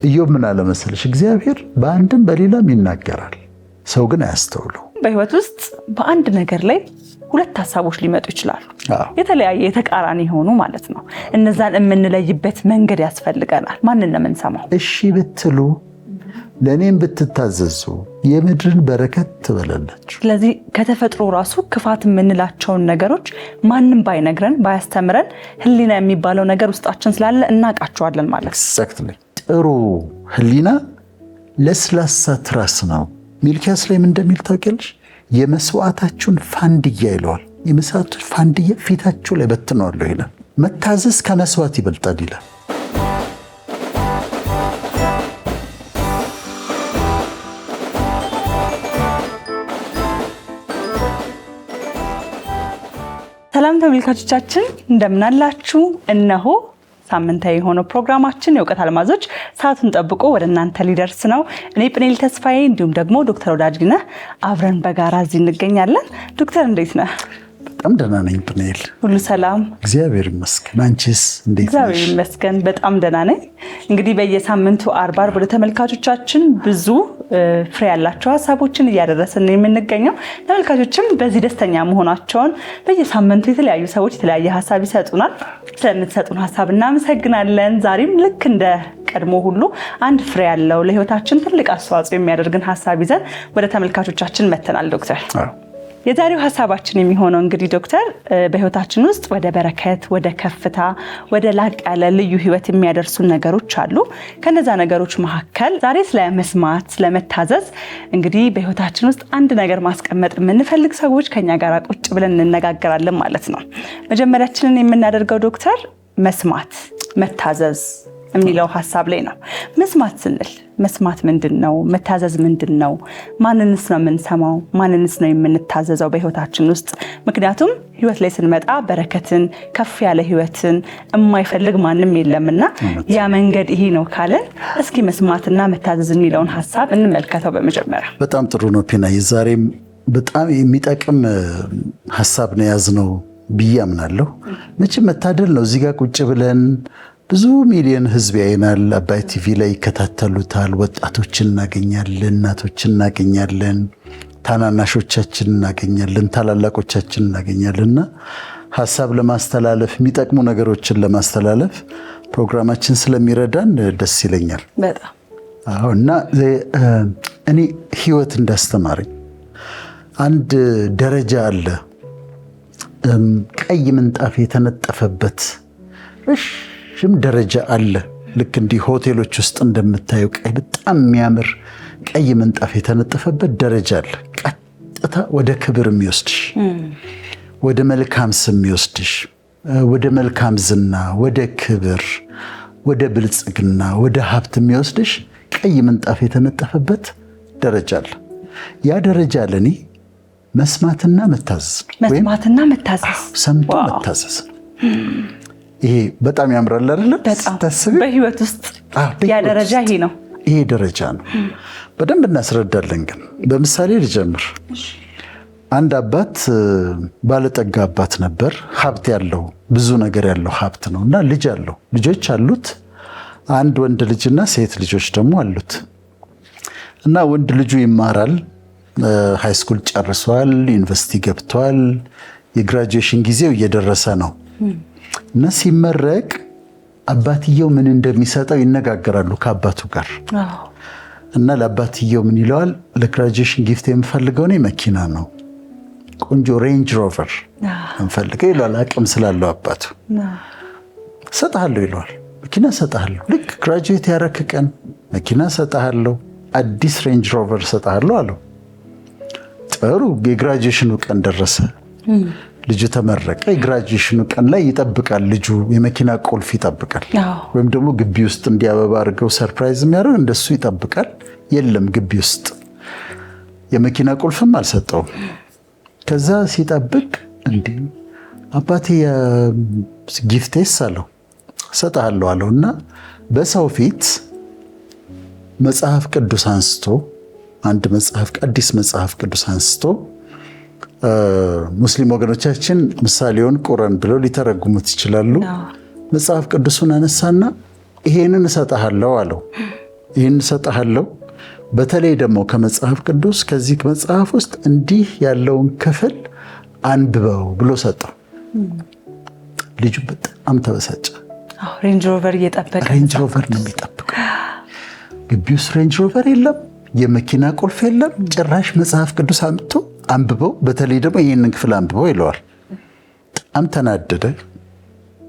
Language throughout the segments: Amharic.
ኢዮብ ምን አለ መሰለሽ? እግዚአብሔር በአንድም በሌላም ይናገራል፣ ሰው ግን አያስተውለው። በህይወት ውስጥ በአንድ ነገር ላይ ሁለት ሐሳቦች ሊመጡ ይችላሉ። የተለያየ የተቃራኒ ሆኑ ማለት ነው። እነዛን የምንለይበት መንገድ ያስፈልገናል። ማንን ነው የምንሰማው? እሺ ብትሉ ለኔም ብትታዘዙ የምድርን በረከት ትበላላችሁ። ስለዚህ ከተፈጥሮ ራሱ ክፋት የምንላቸውን ነገሮች ማንም ባይነግረን ባያስተምረን ህሊና የሚባለው ነገር ውስጣችን ስላለ እናውቃቸዋለን ማለት ነው። ኤግዛክትሊ። ጥሩ ህሊና ለስላሳ ትራስ ነው። ሚልኪያስ ላይ ምን እንደሚል ታውቂያለሽ? የመስዋዕታችሁን ፋንድያ ይለዋል። የመስዋዕታችሁን ፋንድያ ፊታችሁ ላይ በትነዋለሁ ይላል። መታዘዝ ከመስዋዕት ይበልጣል ይላል። ሰላም ተመልካቾቻችን እንደምን አላችሁ? እነሆ ሳምንታዊ የሆነው ፕሮግራማችን የእውቀት አልማዞች ሰዓቱን ጠብቆ ወደ እናንተ ሊደርስ ነው። እኔ ጵኔል ተስፋዬ እንዲሁም ደግሞ ዶክተር ወዳጅነህ አብረን በጋራ እዚህ እንገኛለን። ዶክተር እንዴት ነህ? በጣም ደህና ነኝ ጵኔል። ሁሉ ሰላም? እግዚአብሔር ይመስገን። አንቺስ እንዴት ነሽ? እግዚአብሔር ይመስገን በጣም ደህና ነኝ። እንግዲህ በየሳምንቱ አርብ ወደ ተመልካቾቻችን ብዙ ፍሬ ያላቸው ሀሳቦችን እያደረስን ነው የምንገኘው። ተመልካቾችም በዚህ ደስተኛ መሆናቸውን በየሳምንቱ የተለያዩ ሰዎች የተለያየ ሀሳብ ይሰጡናል። ስለምትሰጡን ሀሳብ እናመሰግናለን። ዛሬም ልክ እንደ ቀድሞ ሁሉ አንድ ፍሬ ያለው ለህይወታችን ትልቅ አስተዋጽኦ የሚያደርግን ሀሳብ ይዘን ወደ ተመልካቾቻችን መተናል። ዶክተር የዛሬው ሀሳባችን የሚሆነው እንግዲህ ዶክተር በህይወታችን ውስጥ ወደ በረከት፣ ወደ ከፍታ፣ ወደ ላቅ ያለ ልዩ ህይወት የሚያደርሱን ነገሮች አሉ። ከነዛ ነገሮች መካከል ዛሬ ስለመስማት፣ ስለመታዘዝ እንግዲህ በህይወታችን ውስጥ አንድ ነገር ማስቀመጥ የምንፈልግ ሰዎች ከኛ ጋር ቁጭ ብለን እንነጋገራለን ማለት ነው። መጀመሪያችንን የምናደርገው ዶክተር መስማት፣ መታዘዝ የሚለው ሀሳብ ላይ ነው። መስማት ስንል መስማት ምንድን ነው? መታዘዝ ምንድን ነው? ማንንስ ነው የምንሰማው? ማንንስ ነው የምንታዘዘው በህይወታችን ውስጥ? ምክንያቱም ህይወት ላይ ስንመጣ በረከትን፣ ከፍ ያለ ህይወትን የማይፈልግ ማንም የለምና ያ መንገድ ይሄ ነው ካለን እስኪ መስማትና መታዘዝ የሚለውን ሀሳብ እንመልከተው። በመጀመሪያ በጣም ጥሩ ነው ፒናዬ። ዛሬም በጣም የሚጠቅም ሀሳብ ነው ያዝነው ብዬ አምናለሁ። መቼም መታደል ነው እዚህ ጋር ቁጭ ብለን ብዙ ሚሊዮን ህዝብ ያይናል። አባይ ቲቪ ላይ ይከታተሉታል። ወጣቶችን እናገኛለን፣ እናቶችን እናገኛለን፣ ታናናሾቻችን እናገኛለን፣ ታላላቆቻችን እናገኛለንና ሀሳብ ለማስተላለፍ የሚጠቅሙ ነገሮችን ለማስተላለፍ ፕሮግራማችን ስለሚረዳን ደስ ይለኛል በጣም። አዎ። እና እኔ ህይወት እንዳስተማረኝ አንድ ደረጃ አለ፣ ቀይ ምንጣፍ የተነጠፈበት ሽም ደረጃ አለ። ልክ እንዲህ ሆቴሎች ውስጥ እንደምታየው ቀይ በጣም የሚያምር ቀይ ምንጣፍ የተነጠፈበት ደረጃ አለ። ቀጥታ ወደ ክብር የሚወስድሽ፣ ወደ መልካም ስም የሚወስድሽ፣ ወደ መልካም ዝና፣ ወደ ክብር፣ ወደ ብልጽግና፣ ወደ ሀብት የሚወስድሽ ቀይ ምንጣፍ የተነጠፈበት ደረጃ አለ። ያ ደረጃ ለኔ መስማትና መታዘዝ ነው። መስማትና መታዘዝ፣ ሰምቶ መታዘዝ ነው። ይሄ በጣም ያምራል አይደል? ታስቢ በህይወት ውስጥ ያ ደረጃ ይሄ ነው። ይሄ ደረጃ ነው። በደንብ እናስረዳለን። ግን በምሳሌ ልጀምር። አንድ አባት ባለጠጋ አባት ነበር። ሀብት ያለው ብዙ ነገር ያለው ሀብት ነው እና ልጅ አለው፣ ልጆች አሉት። አንድ ወንድ ልጅና ሴት ልጆች ደግሞ አሉት እና ወንድ ልጁ ይማራል፣ ሃይስኩል ጨርሷል፣ ዩኒቨርሲቲ ገብቷል። የግራጁዌሽን ጊዜው እየደረሰ ነው እና ሲመረቅ አባትየው ምን እንደሚሰጠው ይነጋገራሉ ከአባቱ ጋር። እና ለአባትየው ምን ይለዋል? ለግራጁዌሽን ጊፍት የምፈልገው እኔ መኪና ነው፣ ቆንጆ ሬንጅ ሮቨር እንፈልገው ይለዋል። አቅም ስላለው አባቱ ሰጣለሁ ይለዋል። መኪና ሰጣለሁ፣ ልክ ግራጁዌት ያረክ ቀን መኪና ሰጣለሁ፣ አዲስ ሬንጅ ሮቨር ሰጣለሁ አለው። ጥሩ። የግራጁዌሽኑ ቀን ደረሰ። ልጁ ተመረቀ። የግራጁዌሽኑ ቀን ላይ ይጠብቃል ልጁ፣ የመኪና ቁልፍ ይጠብቃል። ወይም ደግሞ ግቢ ውስጥ እንዲያበባ አድርገው ሰርፕራይዝ የሚያደርግ እንደሱ ይጠብቃል። የለም ግቢ ውስጥ የመኪና ቁልፍም አልሰጠውም። ከዛ ሲጠብቅ እንዲህ አባቴ ጊፍቴስ አለው። ሰጣለሁ አለው እና በሰው ፊት መጽሐፍ ቅዱስ አንስቶ አንድ መጽሐፍ አዲስ መጽሐፍ ቅዱስ አንስቶ ሙስሊም ወገኖቻችን ምሳሌውን ቁርአን ብለው ሊተረጉሙት ይችላሉ። መጽሐፍ ቅዱሱን አነሳና ይሄንን እሰጥሃለሁ አለው። ይህን እሰጥሃለሁ፣ በተለይ ደግሞ ከመጽሐፍ ቅዱስ ከዚህ መጽሐፍ ውስጥ እንዲህ ያለውን ክፍል አንብበው ብሎ ሰጠው። ልጁ በጣም ተበሳጨ። ሬንጅ ሮቨር እየጠበቀ ሬንጅ ሮቨር ነው የሚጠብቀው። ግቢ ውስጥ ሬንጅ ሮቨር የለም፣ የመኪና ቁልፍ የለም። ጭራሽ መጽሐፍ ቅዱስ አምጥቶ አንብበው፣ በተለይ ደግሞ ይህንን ክፍል አንብበው ይለዋል። በጣም ተናደደ፣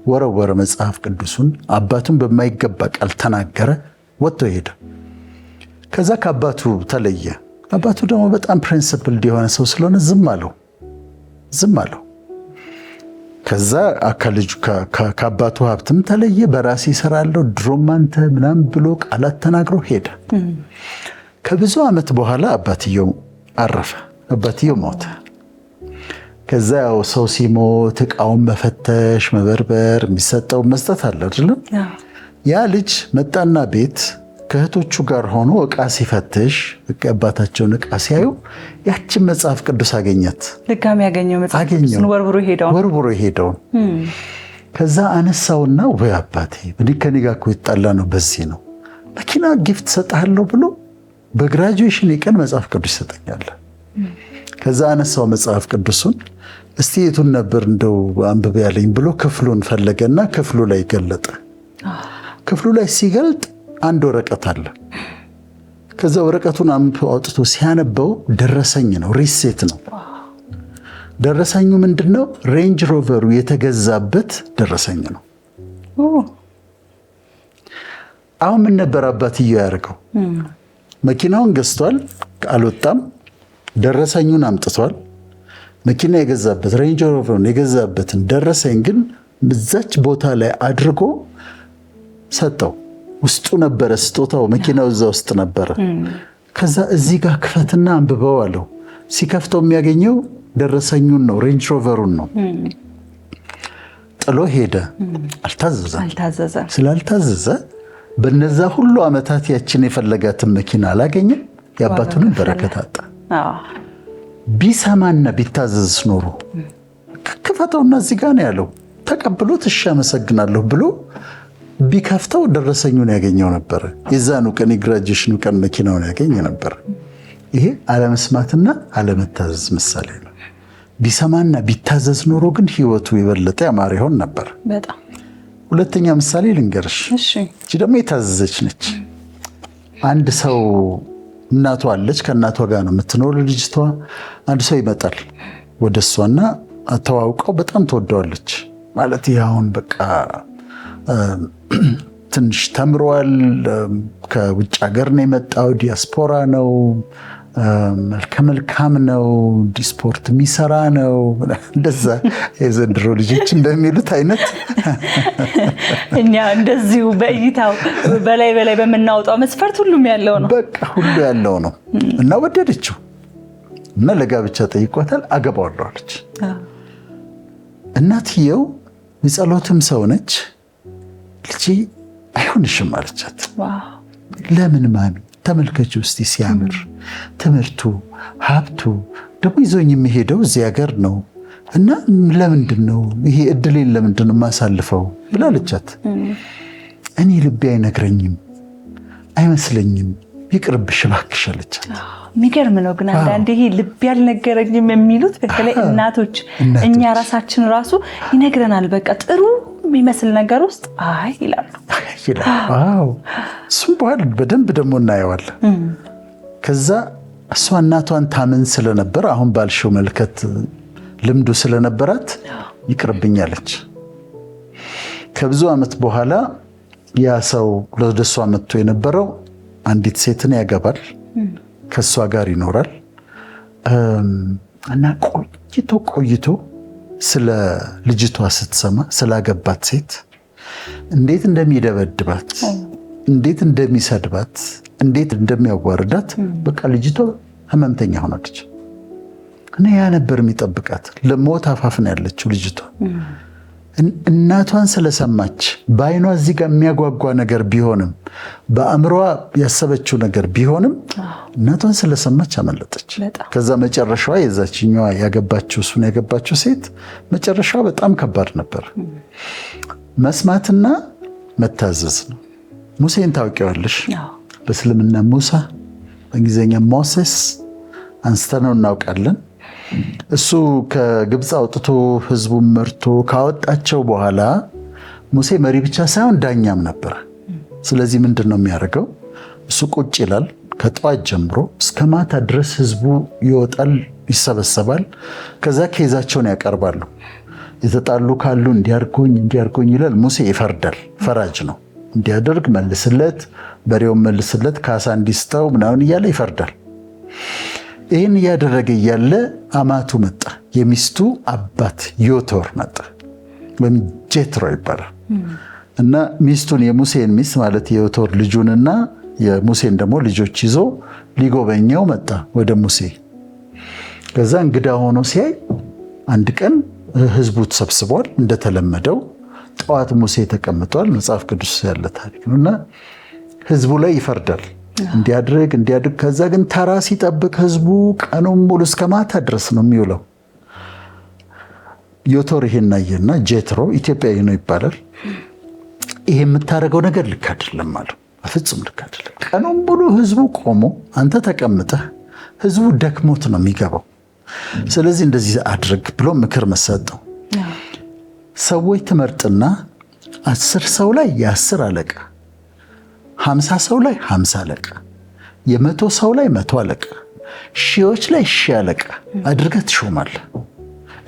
ወረወረ መጽሐፍ ቅዱሱን። አባቱን በማይገባ ቃል ተናገረ፣ ወጥቶ ሄደ። ከዛ ከአባቱ ተለየ። አባቱ ደግሞ በጣም ፕሪንሲፕልድ የሆነ ሰው ስለሆነ ዝም አለው። ከዛ ከልጁ ከአባቱ ሀብትም ተለየ። በራሴ እሰራለሁ ድሮም አንተ ምናምን ብሎ ቃላት ተናግሮ ሄደ። ከብዙ ዓመት በኋላ አባትየው አረፈ። አባትየው ሞተ። ከዛ ያው ሰው ሲሞት እቃውን መፈተሽ፣ መበርበር፣ የሚሰጠው መስጠት አለ አይደለም? ያ ልጅ መጣና ቤት ከእህቶቹ ጋር ሆኖ እቃ ሲፈትሽ አባታቸውን እቃ ሲያዩ ያችን መጽሐፍ ቅዱስ አገኛት። ድጋሚ ያገኘው መጽሐፍ ቅዱስን ወርውሮ ሄደውን። ከዛ አነሳውና ወይ አባቴ ከኔ ጋር እኮ የተጣላ ነው፣ በዚህ ነው መኪና ጊፍት ሰጥሃለሁ ብሎ በግራጁዌሽን የቀን መጽሐፍ ቅዱስ ይሰጠኛል። ከዛ አነሳው መጽሐፍ ቅዱሱን፣ እስቲ የቱን ነበር እንደው አንብቤ ያለኝ ብሎ ክፍሉን ፈለገና ክፍሉ ላይ ገለጠ። ክፍሉ ላይ ሲገልጥ አንድ ወረቀት አለ። ከዛ ወረቀቱን አውጥቶ ሲያነበው ደረሰኝ ነው፣ ሪሴት ነው። ደረሰኙ ምንድነው? ሬንጅ ሮቨሩ የተገዛበት ደረሰኝ ነው። አሁን ምን ነበር አባትየው ያደርገው? መኪናውን ገዝቷል፣ አልወጣም። ደረሰኙን አምጥቷል። መኪና የገዛበት ሬንጅ ሮቨሩን የገዛበትን ደረሰኝ ግን በዛች ቦታ ላይ አድርጎ ሰጠው። ውስጡ ነበረ ስጦታው፣ መኪናው እዛ ውስጥ ነበረ። ከዛ እዚህ ጋር ክፈትና አንብበው አለው። ሲከፍተው የሚያገኘው ደረሰኙን ነው፣ ሬንጅ ሮቨሩን ነው። ጥሎ ሄደ። አልታዘዘ። ስላልታዘዘ በነዛ ሁሉ ዓመታት ያችን የፈለጋትን መኪና አላገኘም። የአባቱንም በረከት አጣ። ቢሰማና ቢታዘዝ ኖሮ ክፈተውና እዚህ ጋር ነው ያለው፣ ተቀብሎት እሺ አመሰግናለሁ ብሎ ቢከፍተው ደረሰኙን ያገኘው ነበር። የዛኑ ቀን የግራጁዌሽኑ ቀን መኪናውን ያገኘ ነበር። ይሄ አለመስማትና አለመታዘዝ ምሳሌ ነው። ቢሰማና ቢታዘዝ ኖሮ ግን ህይወቱ የበለጠ ያማረ ይሆን ነበር። በጣም ሁለተኛ ምሳሌ ልንገርሽ። እቺ ደግሞ የታዘዘች ነች። አንድ ሰው እናቷ አለች፣ ከእናቷ ጋር ነው የምትኖር ልጅቷ። አንድ ሰው ይመጣል ወደ እሷና ተዋውቀው በጣም ትወደዋለች። ማለት ይሄ አሁን በቃ ትንሽ ተምሯል፣ ከውጭ ሀገር ነው የመጣው፣ ዲያስፖራ ነው፣ መልከ መልካም ነው፣ ስፖርት የሚሰራ ነው። እንደዛ የዘንድሮ ልጆች እንደሚሉት አይነት እኛ እንደዚሁ በእይታው በላይ በምናወጣው መስፈርት ሁሉም ያለው ነው። በቃ ሁሉ ያለው ነው እና ወደደችው እና ለጋብቻ ጠይቋታል። አገባዋለሁ አለች። እናትየው የጸሎትም ሰው ነች። ልጄ አይሆንሽም አለቻት። ለምን ማሚ? ተመልከች ውስጥ ሲያምር ትምህርቱ፣ ሀብቱ ደግሞ ይዞኝ የሚሄደው እዚህ ሀገር ነው እና ለምንድን ነው ይሄ እድሌን ለምንድን ነው የማሳልፈው ብላለቻት። እኔ ልቤ አይነግረኝም አይመስለኝም፣ ይቅርብሽ እባክሽ አለቻት። የሚገርም ነው ግን አንዳንዴ ይሄ ልብ ያልነገረኝም የሚሉት በተለይ እናቶች እኛ ራሳችን ራሱ ይነግረናል። በቃ ጥሩ የሚመስል ነገር ውስጥ አይ ይላሉ። እሱም በኋላ በደንብ ደግሞ እናየዋለን። ከዛ እሷ እናቷን ታምን ስለነበር አሁን ባልሽው መልከት ልምዱ ስለነበራት ይቅርብኛለች። ከብዙ ዓመት በኋላ ያ ሰው ወደ እሷ መጥቶ የነበረው አንዲት ሴትን ያገባል፣ ከእሷ ጋር ይኖራል እና ቆይቶ ስለ ልጅቷ ስትሰማ ስላገባት ሴት እንዴት እንደሚደበድባት፣ እንዴት እንደሚሰድባት፣ እንዴት እንደሚያዋርዳት በቃ ልጅቷ ህመምተኛ ሆናለች። እና ያ ነበር የሚጠብቃት። ለሞት አፋፍ ነው ያለችው ልጅቷ። እናቷን ስለሰማች በአይኗ እዚህ ጋር የሚያጓጓ ነገር ቢሆንም በአእምሮዋ ያሰበችው ነገር ቢሆንም እናቷን ስለሰማች አመለጠች። ከዛ መጨረሻዋ የዛችኛዋ ያገባችው እሱን ያገባችው ሴት መጨረሻዋ በጣም ከባድ ነበር። መስማትና መታዘዝ ነው። ሙሴን ታውቂዋለሽ? በእስልምና ሙሳ፣ በእንግሊዝኛ ሞሴስ አንስተነው እናውቃለን። እሱ ከግብፅ አውጥቶ ህዝቡን መርቶ ካወጣቸው በኋላ ሙሴ መሪ ብቻ ሳይሆን ዳኛም ነበረ። ስለዚህ ምንድን ነው የሚያደርገው? እሱ ቁጭ ይላል ከጠዋት ጀምሮ እስከ ማታ ድረስ ህዝቡ ይወጣል፣ ይሰበሰባል። ከዛ ኬዛቸውን ያቀርባሉ። የተጣሉ ካሉ እንዲያርጉኝ ይላል። ሙሴ ይፈርዳል፣ ፈራጅ ነው። እንዲያደርግ መልስለት፣ በሬውን መልስለት፣ ካሳ እንዲስጠው ምናምን እያለ ይፈርዳል። ይህን እያደረገ እያለ አማቱ መጣ። የሚስቱ አባት ዮቶር መጣ፣ ወይም ጄትሮ ይባላል። እና ሚስቱን የሙሴን ሚስት ማለት የዮቶር ልጁንና የሙሴን ደግሞ ልጆች ይዞ ሊጎበኘው መጣ ወደ ሙሴ። ከዛ እንግዳ ሆኖ ሲያይ አንድ ቀን ህዝቡ ተሰብስቧል። እንደተለመደው ጠዋት ሙሴ ተቀምጧል። መጽሐፍ ቅዱስ ያለ ታሪክ ነው። እና ህዝቡ ላይ ይፈርዳል፣ እንዲያድርግ። ከዛ ግን ተራ ሲጠብቅ ህዝቡ ቀኑን ሙሉ እስከ ማታ ድረስ ነው የሚውለው። ዮቶር ይሄን አየና ጄትሮ ኢትዮጵያዊ ነው ይባላል። ይሄ የምታደርገው ነገር ልክ አይደለም አለው። በፍጹም ልክ አይደለም። ቀኑን ሙሉ ህዝቡ ቆሞ አንተ ተቀምጠህ ህዝቡ ደክሞት ነው የሚገባው። ስለዚህ እንደዚህ አድርግ ብሎ ምክር መሰጠው። ሰዎች ትመርጥና 10 ሰው ላይ የ10 አለቃ፣ 50 ሰው ላይ 50 አለቃ፣ የ100 ሰው ላይ 100 አለቃ፣ ሺዎች ላይ 1000 አለቃ አድርገህ ትሾማለህ።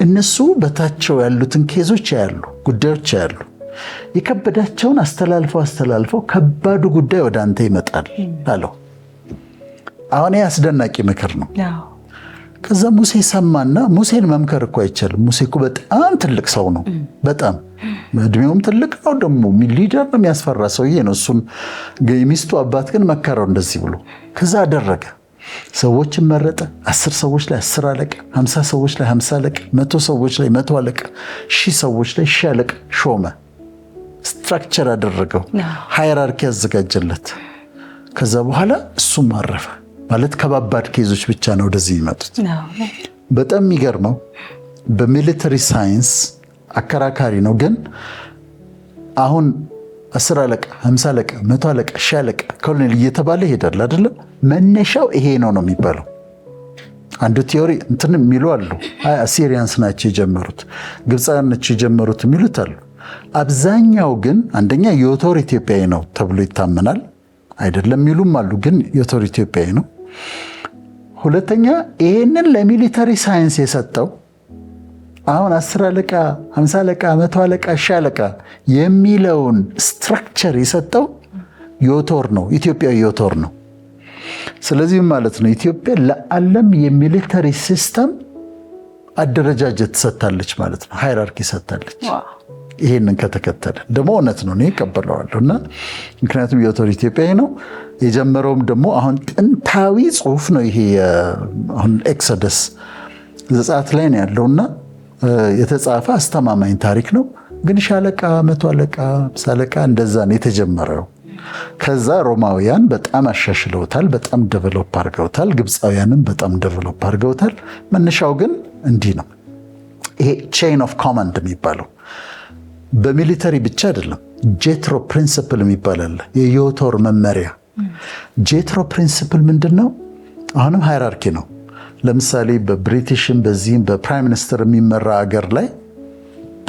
እነሱ በታቸው ያሉትን ኬዞች ያያሉ፣ ጉዳዮች ያያሉ። የከበዳቸውን አስተላልፈው ከባዱ ጉዳይ ወደ አንተ ይመጣል አለው። አሁን ይህ አስደናቂ ምክር ነው። ከዛ ሙሴ ሰማና፣ ሙሴን መምከር እኮ አይቻልም። ሙሴ እኮ በጣም ትልቅ ሰው ነው። በጣም እድሜውም ትልቅ ነው። ደግሞ ሊደር ነው፣ የሚያስፈራ ሰውዬ ነው። እሱም የሚስቱ አባት ግን መከረው እንደዚህ ብሎ። ከዛ አደረገ። ሰዎችን መረጠ። 10 ሰዎች ላይ 10 አለቃ፣ 50 ሰዎች ላይ 50 አለቃ፣ 100 ሰዎች ላይ 100 አለቃ፣ 1000 ሰዎች ላይ 1000 አለቃ ሾመ። ስትራክቸር አደረገው፣ ሃይራርኪ ያዘጋጀለት። ከዛ በኋላ እሱም አረፈ። ማለት ከባባድ ኬዞች ብቻ ነው ወደዚህ የሚመጡት። በጣም የሚገርመው በሚሊተሪ ሳይንስ አከራካሪ ነው፣ ግን አሁን 10 አለቃ፣ 50 አለቃ፣ 100 አለቃ፣ 1000 አለቃ፣ ኮሎኔል እየተባለ ይሄዳል አይደለም። መነሻው ይሄ ነው የሚባለው። አንዱ ቲዮሪ እንትን የሚሉ አሉ። አሲሪያንስ ናቸው የጀመሩት፣ ግብፃውያን ናቸው የጀመሩት የሚሉት አሉ። አብዛኛው ግን አንደኛ ዮቶር ኢትዮጵያዊ ነው ተብሎ ይታመናል። አይደለም የሚሉም አሉ፣ ግን ዮቶር ኢትዮጵያዊ ነው። ሁለተኛ ይህንን ለሚሊተሪ ሳይንስ የሰጠው አሁን 10 አለቃ፣ 50 አለቃ፣ 100 አለቃ፣ 1000 አለቃ የሚለውን ስትራክቸር የሰጠው ዮቶር ነው፣ ኢትዮጵያዊ ዮቶር ነው። ስለዚህ ማለት ነው ኢትዮጵያ ለዓለም የሚሊተሪ ሲስተም አደረጃጀት ሰጥታለች ማለት ነው። ሃይራርኪ ሰጥታለች። ይሄንን ከተከተለ ደግሞ እውነት ነው፣ እኔ እቀበለዋለሁ። እና ምክንያቱም ዮቶር ኢትዮጵያዊ ነው። የጀመረውም ደግሞ አሁን ጥንታዊ ጽሑፍ ነው ይሄ አሁን ኤክሶደስ ዘጸአት ላይ ነው ያለውና የተጻፈ አስተማማኝ ታሪክ ነው። ግን ሻለቃ፣ 100 አለቃ፣ 50 አለቃ እንደዛ ነው የተጀመረው። ከዛ ሮማውያን በጣም አሻሽለውታል፣ በጣም ዴቨሎፕ አድርገውታል። ግብፃውያንም በጣም ዴቨሎፕ አድርገውታል። መነሻው ግን እንዲህ ነው። ይሄ ቼን ኦፍ ኮማንድ የሚባለው በሚሊተሪ ብቻ አይደለም። ጄትሮ ፕሪንሲፕል የሚባል አለ፣ የዮቶር መመሪያ። ጄትሮ ፕሪንሲፕል ምንድን ነው? አሁንም ሃይራርኪ ነው። ለምሳሌ በብሪቲሽም በዚህም በፕራይም ሚኒስትር የሚመራ አገር ላይ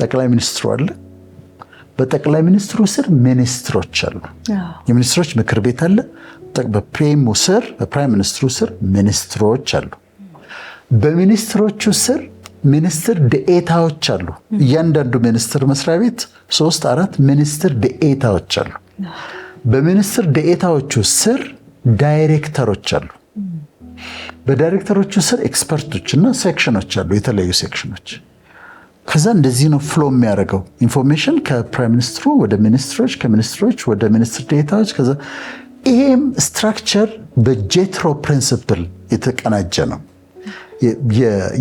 ጠቅላይ ሚኒስትሩ አለ። በጠቅላይ ሚኒስትሩ ስር ሚኒስትሮች አሉ። የሚኒስትሮች ምክር ቤት አለ። በፕራይም ሚኒስትሩ ስር ሚኒስትሮች አሉ። በሚኒስትሮቹ ስር ሚኒስትር ዴኤታዎች አሉ። እያንዳንዱ ሚኒስትር መስሪያ ቤት 3-4 ሚኒስትር ዴኤታዎች አሉ። በሚኒስትር ዴኤታዎቹ ስር ዳይሬክተሮች አሉ። በዳይሬክተሮቹ ስር ኤክስፐርቶች እና ሴክሽኖች አሉ፣ የተለያዩ ሴክሽኖች። ከዛ እንደዚህ ነው ፍሎ የሚያደርገው ኢንፎርሜሽን ከፕራይም ሚኒስትሩ ወደ ሚኒስትሮች፣ ከሚኒስትሮች ወደ ሚኒስትር ዴኤታዎች። ከዛ ይሄም ስትራክቸር በጄትሮ ፕሪንሲፕል የተቀናጀ ነው።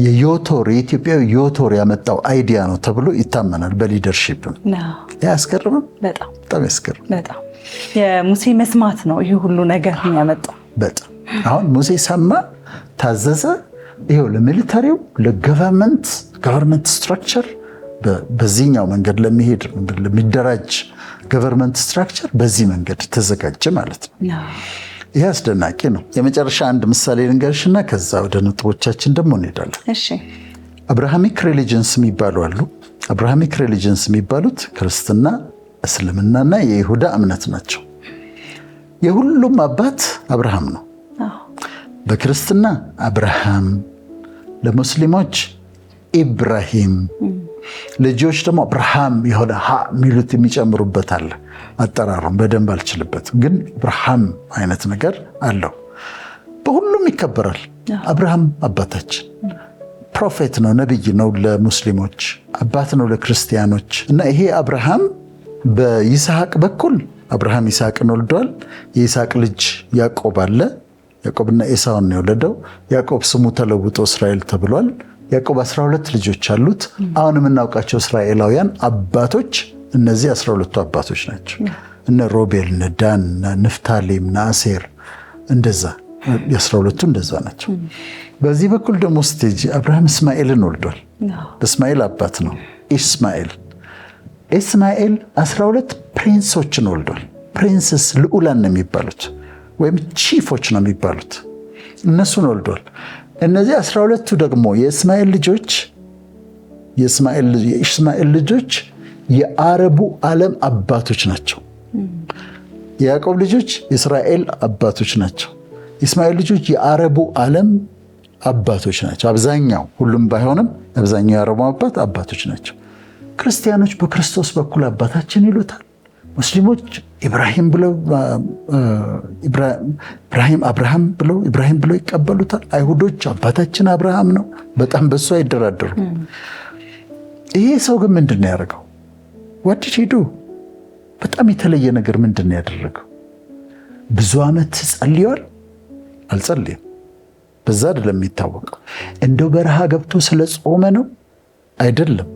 የዮቶር የኢትዮጵያዊ ዮቶር ያመጣው አይዲያ ነው ተብሎ ይታመናል። በሊደርሺፕም ያስገርምም፣ በጣም ያስገርም። የሙሴ መስማት ነው ይህ ሁሉ ነገር የሚያመጣው። በጣም አሁን ሙሴ ሰማ፣ ታዘዘ። ይሄው ለሚሊታሪው ለገቨርንመንት ስትራክቸር በዚህኛው መንገድ ለሚደራጅ ገቨርንመንት ስትራክቸር በዚህ መንገድ ተዘጋጀ ማለት ነው። ይህ አስደናቂ ነው። የመጨረሻ አንድ ምሳሌ ልንገርሽና ከዛ ወደ ነጥቦቻችን ደግሞ እንሄዳለን። እሺ። አብርሃሚክ ሪሊጅንስ የሚባሉ አሉ። አብርሃሚክ ሪሊጅንስ የሚባሉት ክርስትና፣ እስልምናና የይሁዳ እምነት ናቸው። የሁሉም አባት አብርሃም ነው። በክርስትና አብርሃም፣ ለሙስሊሞች ኢብራሂም፣ ልጆች ደግሞ አብርሃም የሆነ የሚሉት የሚጨምሩበት አለ። አጠራሩን በደንብ አልችልበትም፣ ግን አብርሃም አይነት ነገር አለው። በሁሉም ይከበራል። አብርሃም አባታችን ፕሮፌት ነው፣ ነቢይ ነው ለሙስሊሞች፣ አባት ነው ለክርስቲያኖች። እና ይሄ አብርሃም በይስሐቅ በኩል አብርሃም ይስሐቅን ወልዷል። የይስሐቅ ልጅ ያዕቆብ አለ። ያዕቆብና ኤሳውን ነው የወለደው። ያዕቆብ ስሙ ተለውጦ እስራኤል ተብሏል። ያዕቆብ 12 ልጆች አሉት። አሁን የምናውቃቸው እስራኤላውያን አባቶች እነዚህ 12ቱ አባቶች ናቸው። እነ ሮቤል፣ እነ ዳን፣ ንፍታሌም፣ አሴር እንደዛ የ12ቱ እንደዛ ናቸው። በዚህ በኩል ደግሞ ስቴጅ አብርሃም እስማኤልን ወልዷል። እስማኤል አባት ነው ኢስማኤል። ኢስማኤል 12 ፕሪንሶችን ወልዷል። ፕሪንስስ ልዑላን ነው የሚባሉት ወይም ቺፎች ነው የሚባሉት። እነሱን ወልዷል። እነዚህ 12ቱ ደግሞ የእስማኤል ልጆች የአረቡ ዓለም አባቶች ናቸው። የያዕቆብ ልጆች የእስራኤል አባቶች ናቸው። የእስማኤል ልጆች የአረቡ ዓለም አባቶች ናቸው። አብዛኛው፣ ሁሉም ባይሆንም አብዛኛው የአረቡ አባቶች ናቸው። ክርስቲያኖች በክርስቶስ በኩል አባታችን ይሉታል። ሙስሊሞች ኢብራሂም ብለው ይቀበሉታል። አይሁዶች አባታችን አብርሃም ነው። በጣም በሱ አይደራደሩ። ይሄ ሰው ግን ምንድን ነው ያደረገው? ዋድድ ሄዱ በጣም የተለየ ነገር ምንድን ነው ያደረገው? ብዙ ዓመት ጸልየዋል? አልጸልየም። በዛ አይደለም የሚታወቀው። እንደው በረሃ ገብቶ ስለ ጾመ ነው? አይደለም።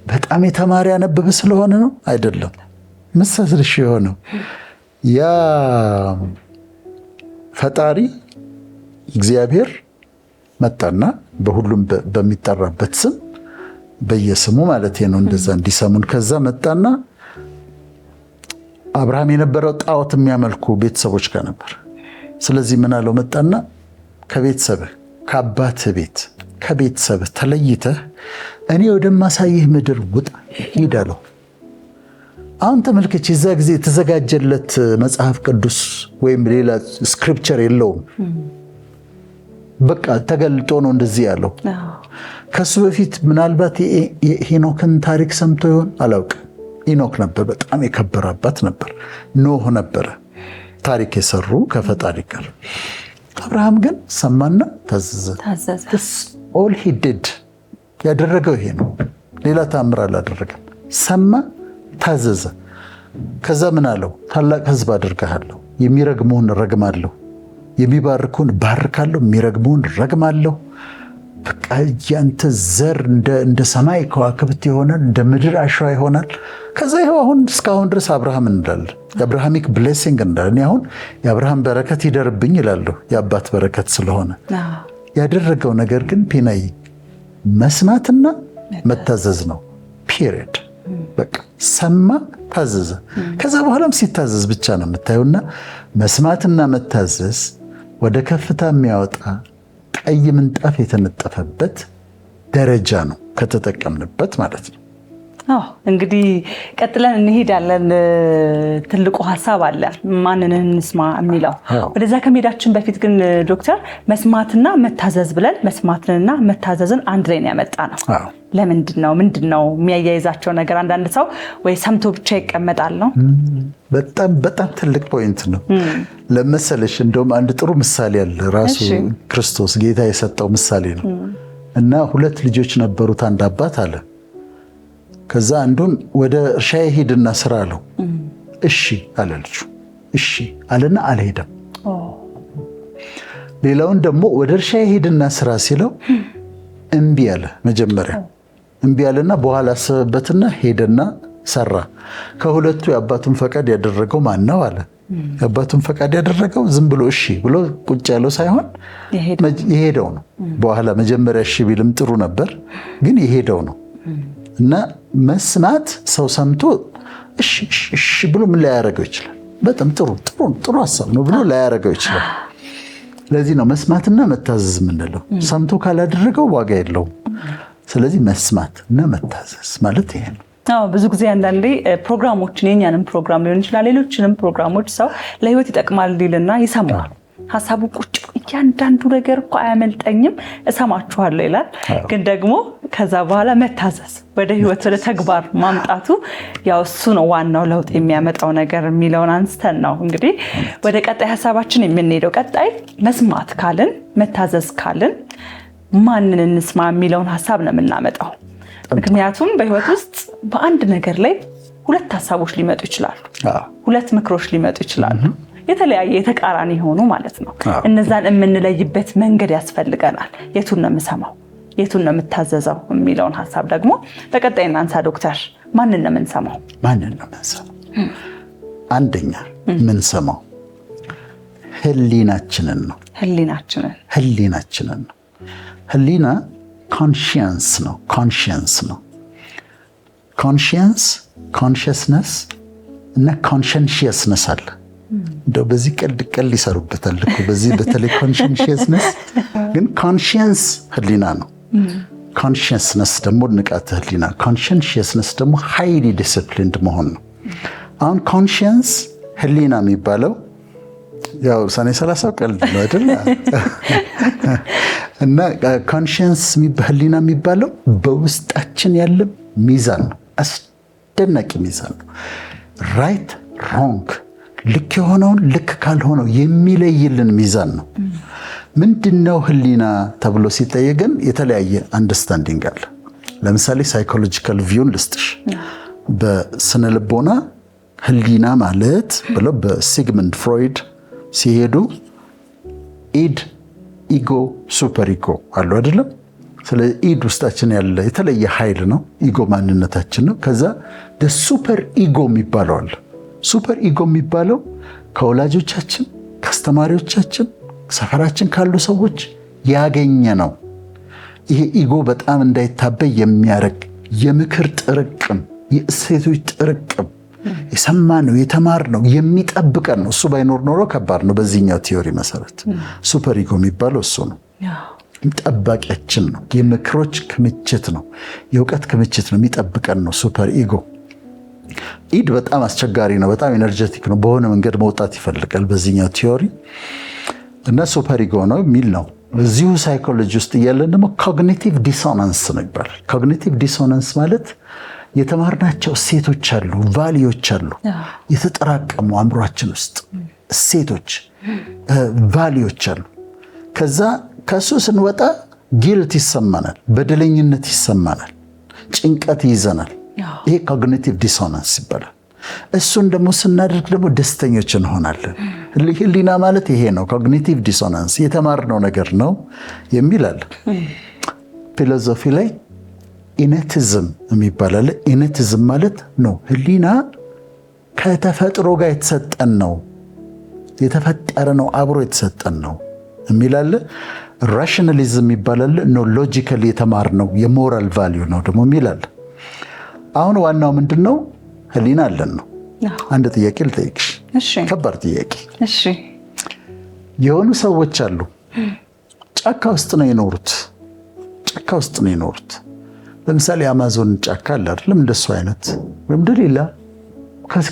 በጣም የተማረ ያነበበ ስለሆነ ነው? አይደለም። መሳስልሽ የሆነው ያ ፈጣሪ እግዚአብሔር መጣና በሁሉም በሚጠራበት ስም በየስሙ ማለት ነው እንደዛ እንዲሰሙን ከዛ መጣና አብርሃም የነበረው ጣዖት የሚያመልኩ ቤተሰቦች ጋር ነበር። ስለዚህ ምን አለው? መጣና ከቤተሰብህ ከአባትህ ቤት ከቤተሰብህ ተለይተህ እኔ ወደማሳይህ ምድር ውጣ ሂድ አለው። አሁን ተመልከች፣ የዛ ጊዜ የተዘጋጀለት መጽሐፍ ቅዱስ ወይም ሌላ ስክሪፕቸር የለውም። በቃ ተገልጦ ነው እንደዚህ ያለው። ከሱ በፊት ምናልባት የሄኖክን ታሪክ ሰምቶ ይሆን አላውቅም። ኢኖክ ነበር፣ በጣም የከበረ አባት ነበር። ኖህ ነበረ ታሪክ የሰሩ ከፈጣሪ ጋር። አብርሃም ግን ሰማና ታዘዘ። ኦል ሂ ዲድ ያደረገው ይሄ ነው። ሌላ ተአምር አላደረገም። ሰማ፣ ታዘዘ። ከዛ ምን አለው? ታላቅ ሕዝብ አድርግሃለሁ፣ የሚረግሙህን ረግማለሁ፣ የሚባርኩህን ባርካለሁ፣ የሚረግሙህን ረግማለሁ። በቃ ያንተ ዘር እንደ ሰማይ ከዋክብት ይሆናል፣ እንደ ምድር አሸዋ ይሆናል። ከዛ ይኸው አሁን እስካሁን ድረስ አብርሃም እንላለን። የአብርሃሚክ ብሌሲንግ እንላለን። አሁን የአብርሃም በረከት ይደርብኝ ይላለሁ፣ የአባት በረከት ስለሆነ። ያደረገው ነገር ግን ፒናይ መስማትና መታዘዝ ነው። ፒሪየድ። በቃ ሰማ፣ ታዘዘ። ከዛ በኋላም ሲታዘዝ ብቻ ነው የምታዩና መስማትና መታዘዝ ወደ ከፍታ የሚያወጣ ቀይ ምንጣፍ የተነጠፈበት ደረጃ ነው ከተጠቀምንበት ማለት ነው። እንግዲህ ቀጥለን እንሄዳለን። ትልቁ ሀሳብ አለ፣ ማንን እንስማ የሚለው። ወደዛ ከመሄዳችን በፊት ግን ዶክተር መስማትና መታዘዝ ብለን መስማትንና መታዘዝን አንድ ላይ ነው ያመጣ ነው። ምንድን ነው የሚያያይዛቸው ነገር? አንዳንድ ሰው ወይ ሰምቶ ብቻ ይቀመጣል ነው። በጣም ትልቅ ፖይንት ነው ለመሰለሽ። እንደውም አንድ ጥሩ ምሳሌ አለ፣ ራሱ ክርስቶስ ጌታ የሰጠው ምሳሌ ነው። እና 2 ልጆች ነበሩት አንድ አባት አለ። ከዛ አንዱን ወደ እርሻዬ ሂድና ስራ አለው። እሺ አለ ልጁ። እሺ አለና አልሄደም። ሌላውን ደግሞ ወደ እርሻዬ ሂድና ስራ ሲለው እምቢ አለ። መጀመሪያ እምቢ አለና በኋላ አሰበበትና ሄደና ሰራ። ከሁለቱ የአባቱን ፈቃድ ያደረገው ማን ነው አለ። የአባቱን ፈቃድ ያደረገው ዝም ብሎ እሺ ብሎ ቁጭ ያለው ሳይሆን የሄደው ነው። በኋላ መጀመሪያ እሺ ቢልም ጥሩ ነበር፣ ግን የሄደው ነው። እና መስማት ሰው ሰምቶ እሺ ብሎ ምን ላይ ያደርገው ይችላል? በጣም ጥሩ ሀሳብ ነው ብሎ ላያደርገው ይችላል። ለዚህ ነው መስማትና መታዘዝ የምንለው። ሰምቶ ካላደረገው ዋጋ የለውም። ስለዚህ መስማትና መታዘዝ ማለት ይሄ ነው። ብዙ ጊዜ አንዳንዴ ፕሮግራሞችን የኛንም ፕሮግራም ሊሆን ይችላል ሌሎችንም ፕሮግራሞች ሰው ለህይወት ይጠቅማል ሊልና ይሰማዋል። ሀሳቡ ቁጭ እያንዳንዱ ነገር እኮ አያመልጠኝም እሰማችኋለሁ ይላል። ግን ደግሞ ከዛ በኋላ መታዘዝ ወደ ህይወት ወደ ተግባር ማምጣቱ ያው እሱ ነው ዋናው ለውጥ የሚያመጣው ነገር የሚለውን አንስተን ነው እንግዲህ ወደ ቀጣይ ሀሳባችን የምንሄደው። ቀጣይ መስማት ካልን መታዘዝ ካልን ማንን እንስማ የሚለውን ሀሳብ ነው የምናመጣው። ምክንያቱም በህይወት ውስጥ በአንድ ነገር ላይ ሁለት ሀሳቦች ሊመጡ ይችላሉ፣ ሁለት ምክሮች ሊመጡ ይችላሉ፣ የተለያየ የተቃራኒ ሆኑ ማለት ነው። እነዛን የምንለይበት መንገድ ያስፈልገናል። የቱን ነው የምሰማው፣ የቱን ነው የምታዘዘው የሚለውን ሀሳብ ደግሞ በቀጣይ እናንሳ። ዶክተር ማንን ነው የምንሰማው? ማንን ነው የምንሰማው? አንደኛ የምንሰማው ህሊናችንን ነው። ህሊናችንን ነው። ህሊና ኮንሽንስ ነው። ኮንሽንስነስ እና ኮንሸንሽየስነስ አለ። እንደው በዚህ ቀልድ ይሰሩበታል እኮ በዚህ በተለይ ኮንሸንሽየስነስ። ግን ኮንሽንስ ህሊና ነው። ኮንሽንስነስ ደግሞ ንቃተ ህሊና፣ ኮንሸንሽየስነስ ደግሞ ሃይሊ ዲስፕሊንድ መሆን ነው። አሁን ኮንሽንስ ህሊና የሚባለው ያው ሰኔ 30 ቀልድ ነው አይደል? እና ኮንሽንስ ህሊና የሚባለው በውስጣችን ያለ ሚዛን ነው። አስደናቂ ሚዛን ነው። ራይት ሮንግ፣ ልክ የሆነውን ልክ ካልሆነው የሚለይልን ሚዛን ነው። ምንድነው ህሊና ተብሎ ሲጠየቅን የተለያየ አንደርስታንዲንግ አለ። ለምሳሌ ሳይኮሎጂካል ቪውን ልስጥሽ። በስነ ልቦና ህሊና ማለት ብለው በሲግመንድ ፍሮይድ ሲሄዱ ኢድ፣ ኢጎ፣ ሱፐር ኢጎ አሉ አይደለም? ስለዚህ ኢድ ውስጣችን ያለ የተለየ ኃይል ነው። ኢጎ ማንነታችን ነው። ከዛ ሱፐር ኢጎ የሚባለው አለ። ሱፐር ኢጎ የሚባለው ከወላጆቻችን፣ ከአስተማሪዎቻችን፣ ሰፈራችን ካሉ ሰዎች ያገኘ ነው። ይሄ ኢጎ በጣም እንዳይታበይ የሚያደርግ የምክር ጥርቅም፣ የእሴቶች ጥርቅም፣ የሰማነው የተማርነው የሚጠብቀን ነው። እሱ ባይኖር ኖሮ ከባድ ነው። በዚህኛው ቲዮሪ መሰረት ሱፐር ኢጎ የሚባለው እሱ ነው። ጠባቂያችን ነው። የምክሮች ክምችት ነው። የእውቀት ክምችት ነው። የሚጠብቀን ነው ሱፐር ኢጎ። ኢድ በጣም አስቸጋሪ ነው። በጣም ኤነርጀቲክ ነው። በሆነ መንገድ መውጣት ይፈልጋል በዚህኛው ቲዮሪ እና ሱፐር ኢጎ ነው የሚል ነው። እዚሁ ሳይኮሎጂ ውስጥ እያለን ደግሞ ኮግኒቲቭ ዲሶናንስ ነው ይባላል። ኮግኒቲቭ ዲሶናንስ ማለት የተማርናቸው እሴቶች አሉ፣ ቫሊዎች አሉ፣ የተጠራቀሙ አእምሯችን ውስጥ እሴቶች ቫሊዎች አሉ። ከዛ ከሱ ስንወጣ ጊልት ይሰማናል፣ በደለኝነት ይሰማናል፣ ጭንቀት ይይዘናል። ይሄ ኮግኒቲቭ ዲሶናንስ ይባላል። እሱን ደግሞ ስናደርግ ደግሞ ደስተኞች እንሆናለን። ህሊና ማለት ይሄ ነው። ኮግኒቲቭ ዲሶናንስ የተማርነው ነገር ነው የሚል አለ። ፊሎዞፊ ላይ ኢነቲዝም የሚባል አለ። ኢነቲዝም ማለት ነው ህሊና ከተፈጥሮ ጋር የተሰጠን ነው፣ የተፈጠረ ነው፣ አብሮ የተሰጠን ነው የሚል አለ። ራሽናሊዝም ይባላል ነው ሎጂካሊ የተማርነው የሞራል ቫልዩ ነው ደግሞ የሚል አለ። አሁን ዋናው ምንድነው? ህሊና አለን ነው። አንድ ጥያቄ ልጠይቅሽ። ከባድ ጥያቄ። የሆኑ ሰዎች አሉ ጫካ ውስጥ ነው የኖሩት። ለምሳሌ አማዞን ጫካ አለ አይደለም? እንደሱ አይነት ወይም ሌላ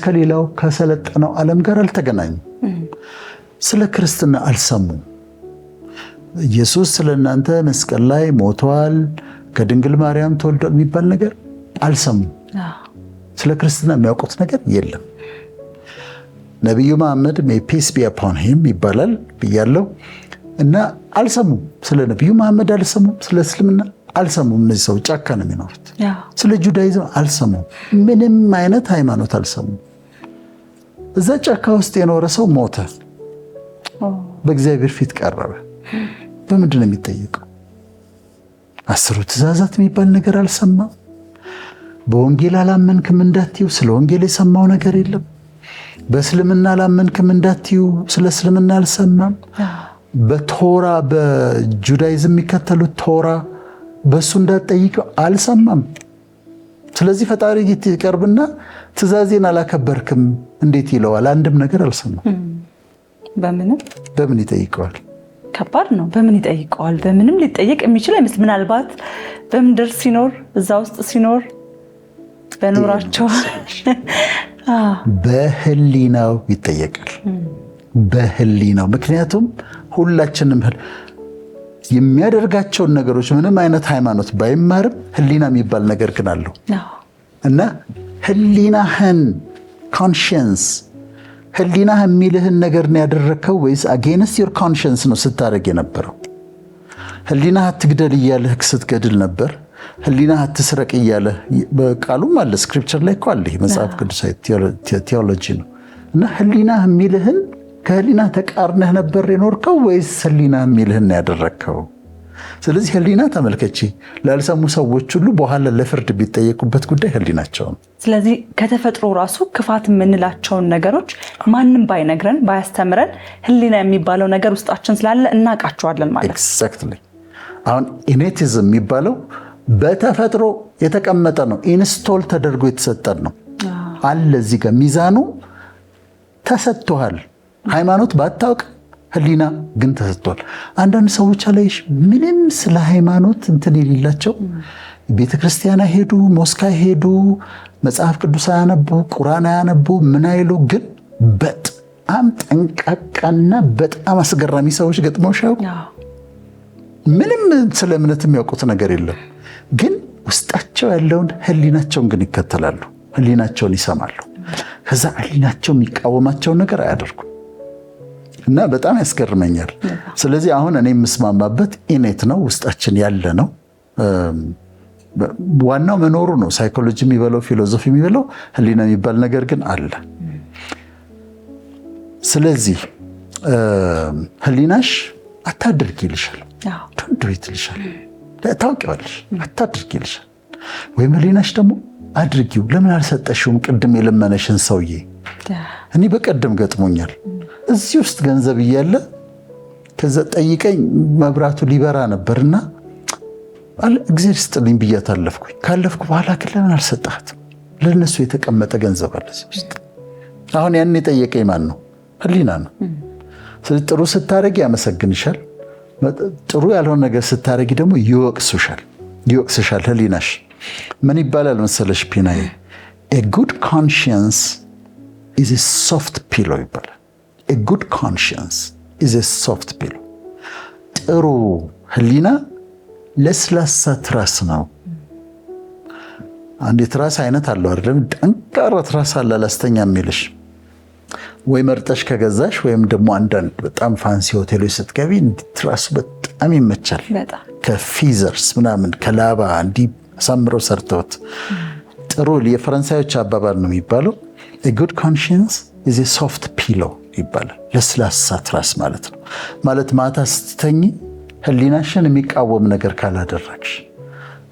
ከሌላው ከሰለጠነው ዓለም ጋር አልተገናኙም። ስለ ክርስትና አልሰሙም። ኢየሱስ ስለእናንተ መስቀል ላይ ሞቷል፣ ከድንግል ማርያም ተወልዷል የሚባል ነገር አልሰሙም። ስለ ክርስትና የሚያውቁት ነገር የለም። ነቢዩ መሐመድ ፒስ ቢ አፖን ሂም ይባላል ብያለሁ እና አልሰሙም። ስለ ነቢዩ መሐመድ አልሰሙም። ስለ እስልምና አልሰሙም። እነዚህ ሰዎች ጫካ ነው የሚኖሩት። ስለ ጁዳይዝም አልሰሙም። ምንም አይነት ሃይማኖት አልሰሙም። እዛ ጫካ ውስጥ የኖረ ሰው ሞተ፣ በእግዚአብሔር ፊት ቀረበ። በምንድን ነው የሚጠየቀው? 10ቱ ትእዛዛት የሚባል ነገር አልሰማም። በወንጌል አላመንክም እንዳትዩ ስለ ወንጌል የሰማው ነገር የለም። በእስልምና አላመንክም እንዳትዩ ስለ እስልምና አልሰማም። በቶራ በጁዳይዝም የሚከተሉት ቶራ በሱ እንዳትጠይቀው አልሰማም። ስለዚህ ፈጣሪ ይቀርብና ትእዛዜን አላከበርክም እንዴት ይለዋል? አንድም ነገር አልሰማም። በምን ይጠይቀዋል? ከባድ ነው። በምን ይጠይቀዋል? በምንም ሊጠየቅ የሚችል አይመስል። ምናልባት በምድር ሲኖር እዛ ውስጥ ሲኖር በኖራቸው በህሊናው ይጠየቃል። በህሊናው ምክንያቱም ሁላችንም የሚያደርጋቸውን ነገሮች ምንም አይነት ሃይማኖት ባይማርም ህሊና የሚባል ነገር ግን አለው እና ህሊናህን ኮንሽንስ ህሊናህ የሚልህን ነገር ነው ያደረከው ወይስ አጌንስት ዮር ኮንሽንስ ነው ስታደርግ የነበረው? ህሊናህ አትግደል እያለህ ስትገድል ነበር። ህሊናህ አትስረቅ እያለህ በቃሉም አለ፣ ስክሪፕቸር ላይ እኮ አለ። መጽሐፍ ቅዱሳዊ ቴዎሎጂ ነው እና ህሊናህ የሚልህን ከህሊና ተቃርነህ ነበር የኖርከው ወይስ ህሊና የሚልህን ያደረግከው? ስለዚህ ህሊና ተመልከቺ፣ ላልሰሙ ሰዎች ሁሉ በኋላ ለፍርድ ቢጠየቁበት ጉዳይ ህሊናቸው ነው። ስለዚህ ከተፈጥሮ ራሱ ክፋት የምንላቸውን ነገሮች ማንም ባይነግረን ባያስተምረን ህሊና የሚባለው ነገር ውስጣችን ስላለ እናውቃቸዋለን ማለት ነው። ኤግዛክትሊ። አሁን ኢኔቲዝም የሚባለው በተፈጥሮ የተቀመጠ ነው፣ ኢንስቶል ተደርጎ የተሰጠን ነው አለ። እዚህ ጋር ሚዛኑ ተሰጥቷል። ሃይማኖት ባታውቅ ህሊና ግን ተሰጥቷል። አንዳንድ ሰዎች አለሽ ምንም ስለ ሃይማኖት እንትን የሌላቸው ቤተክርስቲያን ሄዱ፣ ሞስካ ሄዱ፣ መጽሐፍ ቅዱስ አያነቡ፣ ቁርአን አያነቡ፣ ምን አይሉ፣ ግን በጣም ጠንቃቃና በጣም አስገራሚ ሰዎች ገጥመውሻው ምንም ስለ እምነት የሚያውቁት ነገር የለም፣ ግን ውስጣቸው ያለውን ህሊናቸውን ግን ይከተላሉ፣ ህሊናቸውን ይሰማሉ። ከዛ ህሊናቸው የሚቃወማቸውን ነገር አያደርጉም እና በጣም ያስገርመኛል። ስለዚህ አሁን እኔ የምስማማበት ኢኔት ነው፣ ውስጣችን ያለ ነው። ዋናው መኖሩ ነው። ሳይኮሎጂ የሚበለው ፊሎዞፊ የሚበለው ህሊና የሚባል ነገር ግን አለ። ስለዚህ ህሊናሽ አታድርጊ ይልሻል፣ ዶንት ይልሻል፣ ታውቂዋለሽ፣ አታድርጊ ይልሻል። ወይም ህሊናሽ ደግሞ አድርጊው፣ ለምን አልሰጠሽውም ቅድም የለመነሽን ሰውዬ? እኔ በቀደም ገጥሞኛል። እዚህ ውስጥ ገንዘብ እያለ ከዛ ጠይቀኝ መብራቱ ሊበራ ነበርና እግዚአብሔር ይስጥልኝ ብያት አለፍኩኝ። ካለፍኩ በኋላ ግን ለምን አልሰጣትም? ለነሱ የተቀመጠ ገንዘብ አለ እዚህ ውስጥ። አሁን ያን የጠየቀኝ ማን ነው? ህሊና ነው። ስለዚህ ጥሩ ስታረጊ ያመሰግንሻል፣ ጥሩ ያልሆነ ነገር ስታረጊ ደግሞ ይወቅስሻል ህሊናሽ። ምን ይባላል መሰለሽ ፒናዬ? a good conscience is a soft pillow ይባላል። a good conscience is a soft pillow። ጥሩ ህሊና ለስላሳ ትራስ ነው። አንድ የትራስ አይነት አለው አይደለም? ጠንካራ ትራስ አለ ለስተኛ የሚልሽ ወይ መርጠሽ ከገዛሽ ወይም ደግሞ አንዳንድ በጣም ፋንሲ ሆቴሎች ስትገቢ ትራሱ በጣም ይመቻል። ከፊዘርስ ምናምን ከላባ እንዲህ አሳምረው ሰርተውት ጥሩ። የፈረንሳዮች አባባል ነው የሚባለው a good conscience is a soft pillow ይባላል። ለስላሳ ትራስ ማለት ነው። ማለት ማታ ስትተኝ ህሊናሽን የሚቃወም ነገር ካላደረግሽ፣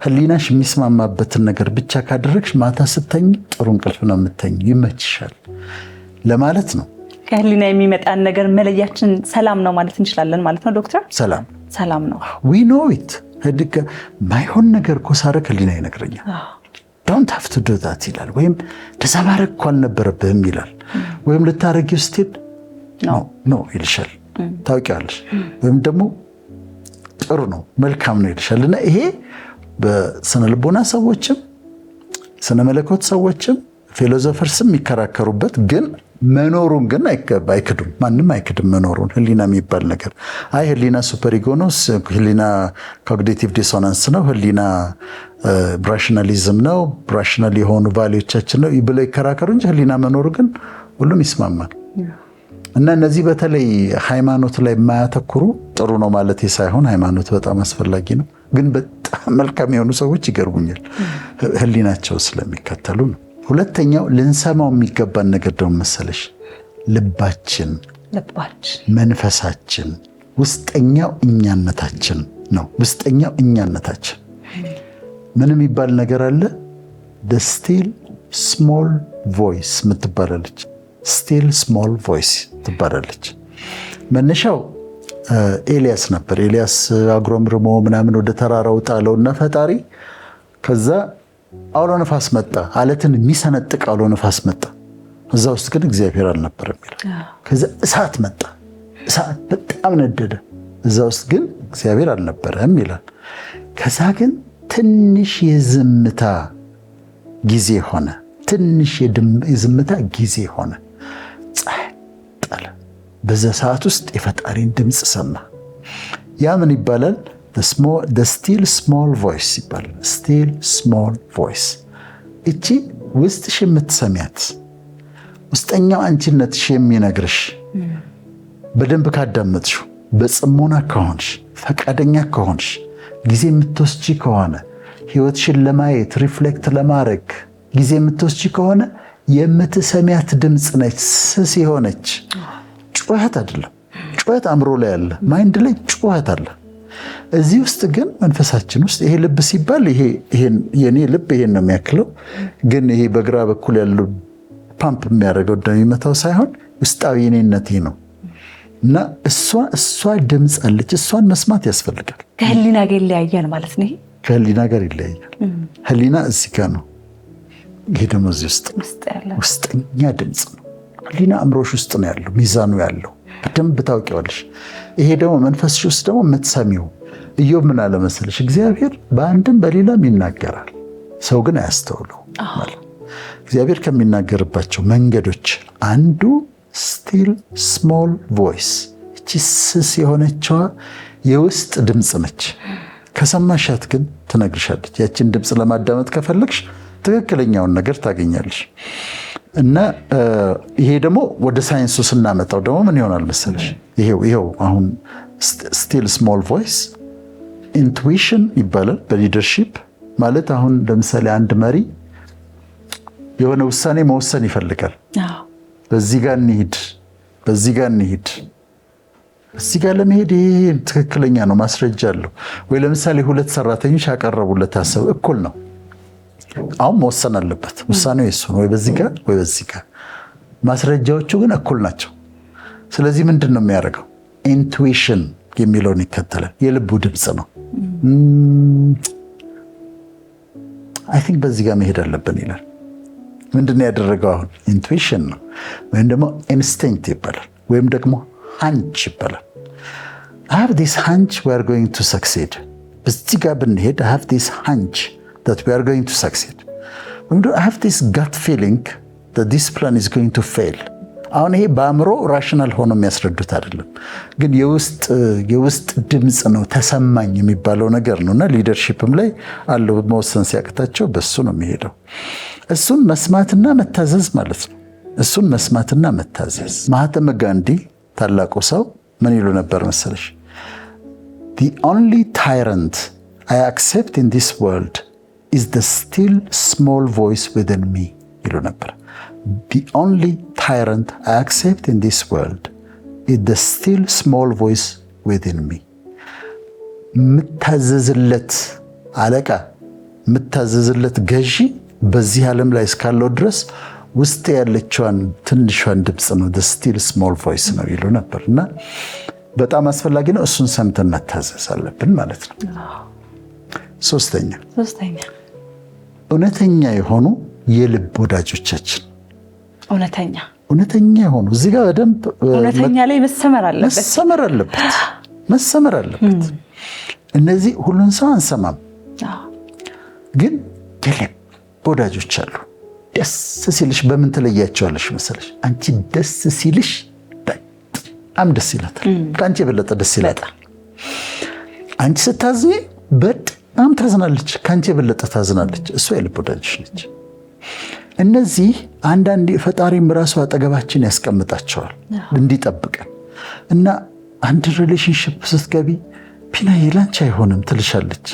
ህሊናሽ የሚስማማበትን ነገር ብቻ ካደረግሽ ማታ ስትተኝ ጥሩ እንቅልፍ ነው የምትተኝ፣ ይመችሻል ለማለት ነው። ከህሊና የሚመጣን ነገር መለያችን ሰላም ነው ማለት እንችላለን ማለት ነው ዶክተር? ሰላም ነው። we know it። ማይሆን ነገር እኮ ሳረግ ህሊና ይነግረኛል። don't have to do that ይላል። ወይም እንደዛ ማድረግ እኮ አልነበረብህም ይላል። ወይም ልታረጊው ስትሄድ ነው ይልሻል፣ ታውቂያለሽ። ወይም ደግሞ ጥሩ ነው መልካም ነው ይልሻል። እና ይሄ በስነ ልቦና ሰዎችም ስነ መለኮት ሰዎችም ፊሎሶፈርስም የሚከራከሩበት ግን መኖሩን ግን አይክዱም። ማንም አይክድም መኖሩን። ህሊና የሚባል ነገር አይ ህሊና ሱፐር ኢጎ ነው፣ ህሊና ኮግኒቲቭ ዲሶናንስ ነው፣ ህሊና ራሽናሊዝም ነው፣ ራሽናል የሆኑ ቫልዩዎቻችን ነው ብለው ይከራከሩ እንጂ ህሊና መኖሩ ግን ሁሉም ይስማማል። እና እነዚህ በተለይ ሃይማኖት ላይ የማያተኩሩ ጥሩ ነው ማለት ሳይሆን ሃይማኖት በጣም አስፈላጊ ነው፣ ግን በጣም መልካም የሆኑ ሰዎች ይገርሙኛል ህሊናቸው ስለሚከተሉ ነው። ሁለተኛው ልንሰማው የሚገባን ነገር ደግሞ መሰለሽ ልባችን፣ መንፈሳችን፣ ውስጠኛው እኛነታችን ነው። ውስጠኛው እኛነታችን ምን የሚባል ነገር አለ? the still small voice ምትባላለች። still small voice ትባላለች። መነሻው ኤልያስ ነበር። ኤልያስ አጉረምርሞ ምናምን ወደ ተራራው ጣለውና ፈጣሪ ከዛ አውሎ ነፋስ መጣ፣ አለትን የሚሰነጥቅ አውሎ ነፋስ መጣ። እዛ ውስጥ ግን እግዚአብሔር አልነበረም ይላል። ከዛ እሳት መጣ፣ እሳት በጣም ነደደ፣ እዛ ውስጥ ግን እግዚአብሔር አልነበረም ይላል። ከዛ ግን ትንሽ የዝምታ ጊዜ ሆነ፣ ትንሽ የዝምታ ጊዜ ሆነ፣ ጸጥ አለ። በዛ ሰዓት ውስጥ የፈጣሪን ድምፅ ሰማ። ያ ምን ይባላል? ስቲል ስሞል ቮይስ ይባላል። ስቲል ስሞል ቮይስ። እቺ ውስጥሽ የምትሰሚያት ውስጠኛው አንቺነትሽ የሚነግርሽ በደንብ ካዳመጥሽው፣ በጽሞና ከሆንሽ፣ ፈቃደኛ ከሆንሽ፣ ጊዜ የምትወስጂ ከሆነ ህይወትሽን ለማየት ሪፍሌክት ለማድረግ ጊዜ የምትወስጂ ከሆነ የምትሰሚያት ድምፅ ነች። ስስ የሆነች ጩኸት አይደለም። ጩኸት አእምሮ ላይ አለ፣ ማይንድ ላይ ጩኸት አለ። እዚህ ውስጥ ግን መንፈሳችን ውስጥ ይሄ ልብ ሲባል የኔ ልብ ይሄን ነው የሚያክለው፣ ግን ይሄ በግራ በኩል ያለው ፓምፕ የሚያደርገው እንደሚመታው ሳይሆን ውስጣዊ እኔነቴ ነው። እና እሷ ድምፅ አለች። እሷን መስማት ያስፈልጋል። ከህሊና ጋር ይለያያል ማለት ነው። ከህሊና ጋር ይለያያል። ህሊና እዚህ ጋር ነው፣ ይሄ ደግሞ እዚህ ውስጥ ውስጠኛ ድምፅ ነው። ህሊና አእምሮሽ ውስጥ ነው ያለው፣ ሚዛኑ ያለው በደንብ ታውቂዋለሽ። ይሄ ደግሞ መንፈስሽ ውስጥ ደግሞ የምትሰሚው። ኢዮብ ምን አለ መሰለሽ? እግዚአብሔር በአንድም በሌላም ይናገራል፣ ሰው ግን አያስተውለው ማለት። እግዚአብሔር ከሚናገርባቸው መንገዶች አንዱ ስቲል ስሞል ቮይስ፣ እቺ ስስ የሆነችዋ የውስጥ ድምፅ ነች። ከሰማሻት ግን ትነግርሻለች። ያችን ድምፅ ለማዳመጥ ከፈለግሽ ትክክለኛውን ነገር ታገኛለሽ። እና ይሄ ደግሞ ወደ ሳይንሱ ስናመጣው ደግሞ ምን ይሆናል መሰለሽ? ይሄው አሁን ስቲል ስሞል ቮይስ ኢንቱዊሽን ይባላል በሊደርሺፕ ማለት። አሁን ለምሳሌ አንድ መሪ የሆነ ውሳኔ መወሰን ይፈልጋል። በዚህ ጋር እንሂድ፣ በዚህ ጋር እንሂድ፣ እዚህ ጋር ለመሄድ ይሄ ትክክለኛ ነው፣ ማስረጃ አለው ወይ? ለምሳሌ ሁለት ሰራተኞች ያቀረቡለት ሀሳብ እኩል ነው። አሁን መወሰን አለበት። ውሳኔው የሱ ነው፣ ወይ በዚህ ጋር ወይ በዚህ ጋር። ማስረጃዎቹ ግን እኩል ናቸው። ስለዚህ ምንድን ነው የሚያደርገው? ኢንቱዊሽን የሚለውን ይከተላል። የልቡ ድምፅ ነው። አይ ቲንክ በዚህ ጋር መሄድ አለብን ይላል። ምንድን ነው ያደረገው? አሁን ኢንቱዊሽን ነው፣ ወይም ደግሞ ኢንስቲንክት ይባላል፣ ወይም ደግሞ ሃንች ይባላል። I have this hunch we are going to succeed። በዚህ ጋር ብንሄድ I have this hunch that we are going to succeed። I have this gut feeling that this plan is going to fail። አሁን ይሄ በአእምሮ ራሽናል ሆኖ የሚያስረዱት አይደለም፣ ግን የውስጥ ድምፅ ነው፣ ተሰማኝ የሚባለው ነገር ነው። እና ሊደርሺፕም ላይ አለው መወሰን ሲያቅታቸው በሱ ነው የሚሄደው። እሱን መስማትና መታዘዝ ማለት ነው። እሱን መስማትና መታዘዝ። ማህተመ ጋንዲ ታላቁ ሰው ምን ይሉ ነበር መሰለሽ? The only tyrant I accept in this world is the still small voice within me ይሉ ነበር። The only tyrant I accept in this world is the still small voice within me። ምታዘዝለት አለቃ፣ ምታዘዝለት ገዢ በዚህ ዓለም ላይ እስካለው ድረስ ውስጥ ያለችዋን ትንሿን ድምፅ ነው፣ the still small voice ነው ይሉ ነበር። እና በጣም አስፈላጊ ነው። እሱን ሰምተን መታዘዝ አለብን ማለት ነው። ሶስተኛ እውነተኛ የሆኑ የልብ ወዳጆቻችን። እውነተኛ የሆኑ እዚህ ጋር በደንብ እውነተኛ ላይ መሰመር አለበት። እነዚህ ሁሉን ሰው አንሰማም፣ ግን የልብ ወዳጆች አሉ። ደስ ሲልሽ በምን ትለያቸዋለሽ መሰለሽ? አንቺ ደስ ሲልሽ በጣም ደስ ይላታል፣ ከአንቺ የበለጠ ደስ ይላታል። አንቺ ስታዝኝ በጣም ታዝናለች፣ ከአንቺ የበለጠ ታዝናለች። እሷ የልብ ወዳጆች ነች። እነዚህ አንዳንድ ፈጣሪም ራሱ አጠገባችን ያስቀምጣቸዋል እንዲጠብቀን። እና አንድ ሪሌሽንሽፕ ስትገቢ ፒናዬ ላንቺ አይሆንም ትልሻለች።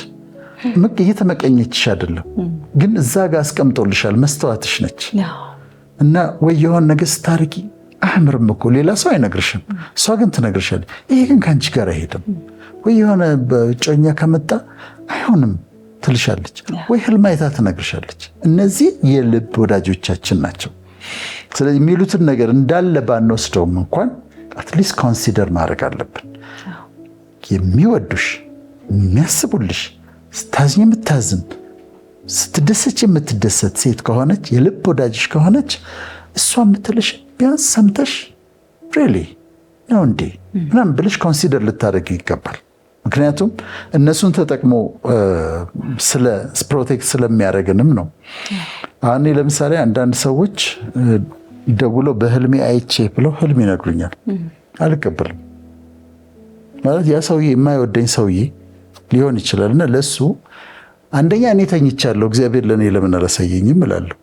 እየተመቀኘችሽ አይደለም፣ ግን እዛ ጋር አስቀምጦልሻል። መስተዋትሽ ነች። እና ወይ የሆነ ነገር ስታርጊ አያምርም እኮ ሌላ ሰው አይነግርሽም፣ እሷ ግን ትነግርሻለች። ይሄ ግን ከአንቺ ጋር አይሄድም። ወይ የሆነ በጮኛ ከመጣ አይሆንም ትልሻለች፣ ወይ ህልም አይታ ትነግርሻለች። እነዚህ የልብ ወዳጆቻችን ናቸው። ስለዚህ የሚሉትን ነገር እንዳለ ባንወስደውም እንኳን አትሊስት ኮንሲደር ማድረግ አለብን። የሚወዱሽ፣ የሚያስቡልሽ፣ ስታዝኝ የምታዝን፣ ስትደሰች የምትደሰት ሴት ከሆነች የልብ ወዳጅሽ ከሆነች እሷ የምትልሽ ቢያንስ ሰምተሽ ሪሊ ነው እንዴ ምናምን ብለሽ ኮንሲደር ልታደርግ ይገባል። ምክንያቱም እነሱን ተጠቅሞ ፕሮቴክት ስለሚያደርግንም ነው። አሁን ለምሳሌ አንዳንድ ሰዎች ደውሎ በህልሜ አይቼ ብለው ህልም ይነግሩኛል። አልቀበልም ማለት ያ ሰውዬ የማይወደኝ ሰውዬ ሊሆን ይችላል እና ለሱ አንደኛ እኔ ተኝቻለሁ እግዚአብሔር ለእኔ ለምን አላሳየኝም እላለሁ።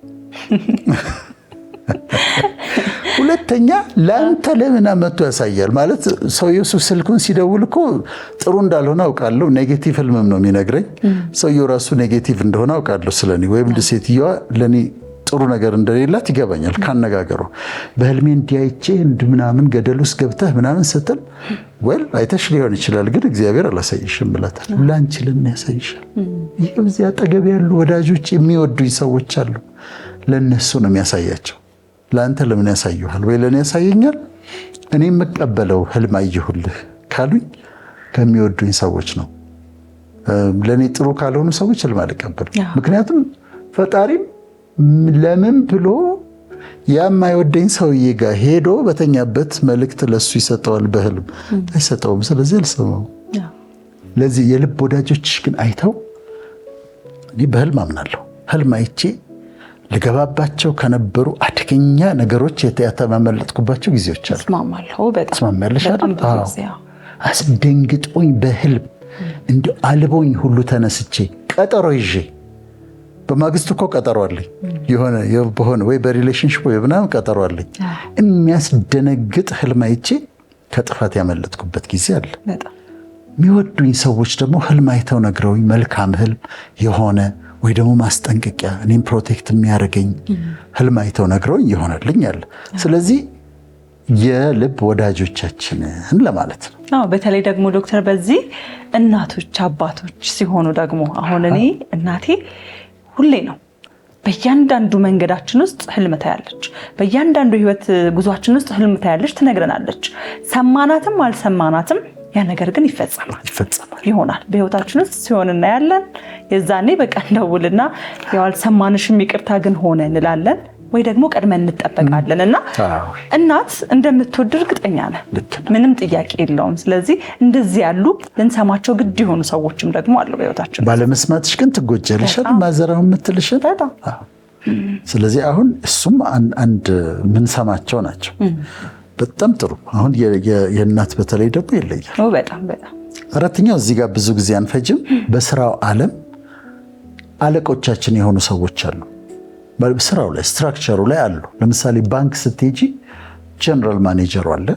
ሁለተኛ ለአንተ ለምን መጥቶ ያሳያል ማለት ሰውየው ስልኩን ሲደውል እኮ ጥሩ እንዳልሆነ አውቃለሁ። ኔጌቲቭ ህልምም ነው የሚነግረኝ። ሰውየው ራሱ ኔጌቲቭ እንደሆነ አውቃለሁ ስለኔ ወይም ሴትዮዋ ለኔ ጥሩ ነገር እንደሌላት ይገባኛል ካነጋገሩ። በህልሜ እንዲያይቼ ምናምን ገደል ውስጥ ገብተህ ምናምን ስትል ወል አይተሽ ሊሆን ይችላል ግን እግዚአብሔር አላሳይሽም ብላታል። ላንቺ ለምን ያሳይሻል? ይሄ እዚህ አጠገብ ያሉ ወዳጆች የሚወዱኝ ሰዎች አሉ። ለነሱ ነው የሚያሳያቸው። ለአንተ ለምን ያሳዩሃል? ወይ ለኔ ያሳየኛል። እኔ የምቀበለው ህልም አየሁልህ ካሉኝ ከሚወዱኝ ሰዎች ነው። ለኔ ጥሩ ካልሆኑ ሰዎች ህልም አልቀበልም። ምክንያቱም ፈጣሪም ለምን ብሎ የማይወደኝ ሰውዬ ጋር ሄዶ በተኛበት መልእክት ለሱ ይሰጠዋል? በህልም አይሰጠውም። ስለዚህ አልሰማው። ለዚህ የልብ ወዳጆችሽ ግን አይተው እኔ በህልም አምናለሁ። ህልም አይቼ ልገባባቸው ከነበሩ አደገኛ ነገሮች የተማመለጥኩባቸው ጊዜዎች አሉ። ተስማማለሽ? አስደንግጦኝ በህልም እንዲሁ አልቦኝ ሁሉ ተነስቼ ቀጠሮ ይዤ በማግስቱ እኮ ቀጠሮ አለኝ በሆነ ወይ በሪሌሽንሽፕ ወይ ምናምን ቀጠሮ አለኝ። የሚያስደነግጥ ህልም አይቼ ከጥፋት ያመለጥኩበት ጊዜ አለ። የሚወዱኝ ሰዎች ደግሞ ህልም አይተው ነግረውኝ መልካም ህልም የሆነ ወይ ደግሞ ማስጠንቀቂያ እኔም ፕሮቴክት የሚያደርገኝ ህልም አይተው ነግረውኝ ይሆናልኝ አለ። ስለዚህ የልብ ወዳጆቻችንን ለማለት ነው። በተለይ ደግሞ ዶክተር በዚህ እናቶች አባቶች ሲሆኑ ደግሞ አሁን እኔ እናቴ ሁሌ ነው በእያንዳንዱ መንገዳችን ውስጥ ህልም ታያለች። በእያንዳንዱ ህይወት ጉዟችን ውስጥ ህልም ታያለች፣ ትነግረናለች። ሰማናትም አልሰማናትም ያ ነገር ግን ይፈጸማል ይሆናል በህይወታችን ውስጥ ሲሆን እናያለን። የዛኔ በቃ እንደውልና ያው አልሰማንሽም ይቅርታ ግን ሆነ እንላለን ወይ ደግሞ ቀድመን እንጠበቃለን እና እናት እንደምትወድ እርግጠኛ ነን፣ ምንም ጥያቄ የለውም። ስለዚህ እንደዚህ ያሉ ልንሰማቸው ግድ የሆኑ ሰዎችም ደግሞ አሉ በህይወታችን። ባለመስማትሽ ግን ትጎጃለሽ ማዘራው የምትልሽን። ስለዚህ አሁን እሱም አንድ ምንሰማቸው ናቸው። በጣም ጥሩ። አሁን የእናት በተለይ ደግሞ ይለያል በጣም። አራተኛው እዚህ ጋር ብዙ ጊዜ አንፈጅም። በስራው ዓለም አለቆቻችን የሆኑ ሰዎች አሉ። ስራው ላይ ስትራክቸሩ ላይ አሉ። ለምሳሌ ባንክ ስትሄጂ ጀነራል ማኔጀሩ አለ።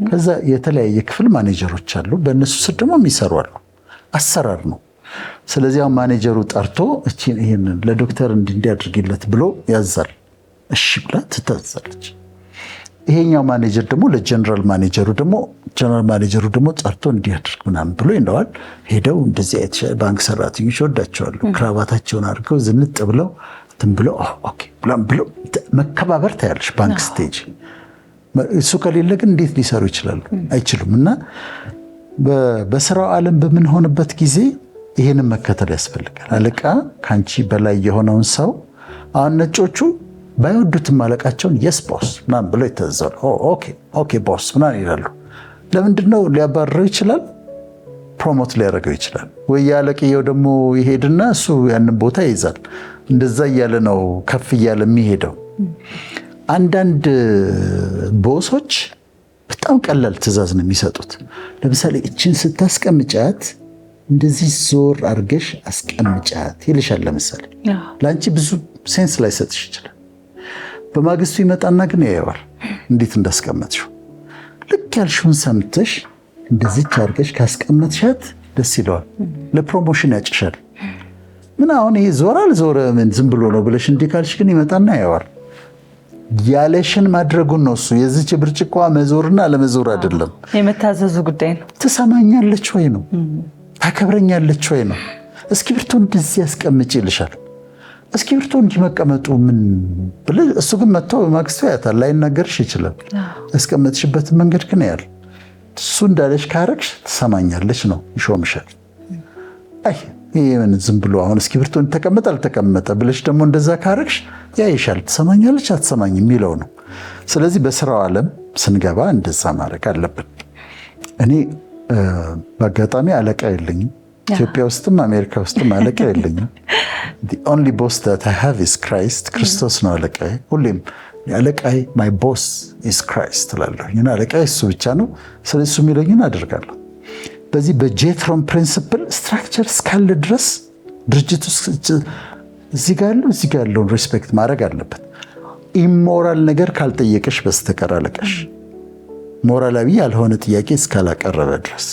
ከዛ የተለያየ ክፍል ማኔጀሮች አሉ። በእነሱ ስር ደግሞ የሚሰሩ አሉ። አሰራር ነው። ስለዚህ አሁን ማኔጀሩ ጠርቶ ይሄንን ለዶክተር እንዲያድርግለት ብሎ ያዛል። እሺ ብላ ትታዛለች። ይሄኛው ማኔጀር ደግሞ ለጀነራል ማኔጀሩ ደግሞ ጠርቶ እንዲያድርግ ምናምን ብሎ ይነዋል። ሄደው እንደዚህ አይነት ባንክ ሰራተኞች ወዳቸዋሉ። ክራባታቸውን አድርገው ዝንጥ ብለው ብለው ኦኬ ብለው መከባበር ታያለሽ ባንክ ስቴጅ። እሱ ከሌለ ግን እንዴት ሊሰሩ ይችላሉ? አይችሉም። እና በስራው ዓለም በምንሆንበት ጊዜ ይሄንን መከተል ያስፈልጋል። አለቃ ካንቺ በላይ የሆነውን ሰው አሁን ነጮቹ ባይወዱትም አለቃቸውን የስ ቦስ ምናምን ብለው ይተዛሉ። ኦኬ ቦስ ምናምን ይላሉ። ለምንድነው? ሊያባርረው ይችላል፣ ፕሮሞት ሊያደርገው ይችላል። ወይ ያለቅየው ደግሞ ይሄድና እሱ ያንን ቦታ ይይዛል። እንደዛ እያለ ነው ከፍ እያለ የሚሄደው። አንዳንድ ቦሶች በጣም ቀላል ትዕዛዝ ነው የሚሰጡት። ለምሳሌ እችን ስታስቀምጫት እንደዚህ ዞር አድርገሽ አስቀምጫት ይልሻል። ለምሳሌ ለአንቺ ብዙ ሴንስ ላይሰጥሽ ይችላል። በማግስቱ ይመጣና ግን ያየዋል እንዴት እንዳስቀመጥሽው። ልክ ያልሽውን ሰምተሽ እንደዚህ አድርገሽ ካስቀመጥሻት ደስ ይለዋል። ለፕሮሞሽን ያጭሻል። ምን አሁን ይሄ ዞራል ዞረ ምን ዝም ብሎ ነው ብለሽ እንዲህ ካልሽ ግን ይመጣና ያየዋል። ያለሽን ማድረጉን ነው እሱ። የዚች ብርጭቋ መዞርና ለመዞር አይደለም፣ የመታዘዙ ጉዳይ ነው። ትሰማኛለች ወይ ነው፣ ታከብረኛለች ወይ ነው። እስክሪብቶ እንደዚህ ያስቀምጭ ይልሻል። እስክሪብቶ እንዲመቀመጡ ምን ብለሽ እሱ ግን መጥቶ በማግስቱ ያታል። ላይናገርሽ ይችላል። ያስቀመጥሽበትን መንገድ ግን ያያል። እሱ እንዳለሽ ካረግሽ ትሰማኛለች ነው፣ ይሾምሻል። አይ ይሄን ዝም ብሎ አሁን እስክሪብቶን ተቀመጠ አልተቀመጠ ብለሽ ደግሞ እንደዛ ካረግሽ ያይሻል፣ ትሰማኛለች አትሰማኝ የሚለው ነው። ስለዚህ በስራው ዓለም ስንገባ እንደዛ ማድረግ አለብን። እኔ በአጋጣሚ አለቃ የለኝም። ኢትዮጵያ ውስጥም አሜሪካ ውስጥም አለቃ የለኝም። the only boss that I have is Christ። ክርስቶስ ነው አለቃዬ። ሁሌም አለቃዬ my boss is Christ እላለሁ። አለቃዬ እሱ ብቻ ነው። ስለዚህ እሱ የሚለኝን አደርጋለሁ። በዚህ በጄትሮን ፕሪንሲፕል ስትራክቸር እስካለ ድረስ ድርጅቱ እዚህ ጋር ያለውን ሪስፔክት ማድረግ አለበት። ኢሞራል ነገር ካልጠየቀሽ በስተቀር አለቃሽ ሞራላዊ ያልሆነ ጥያቄ እስካላቀረበ ድረስ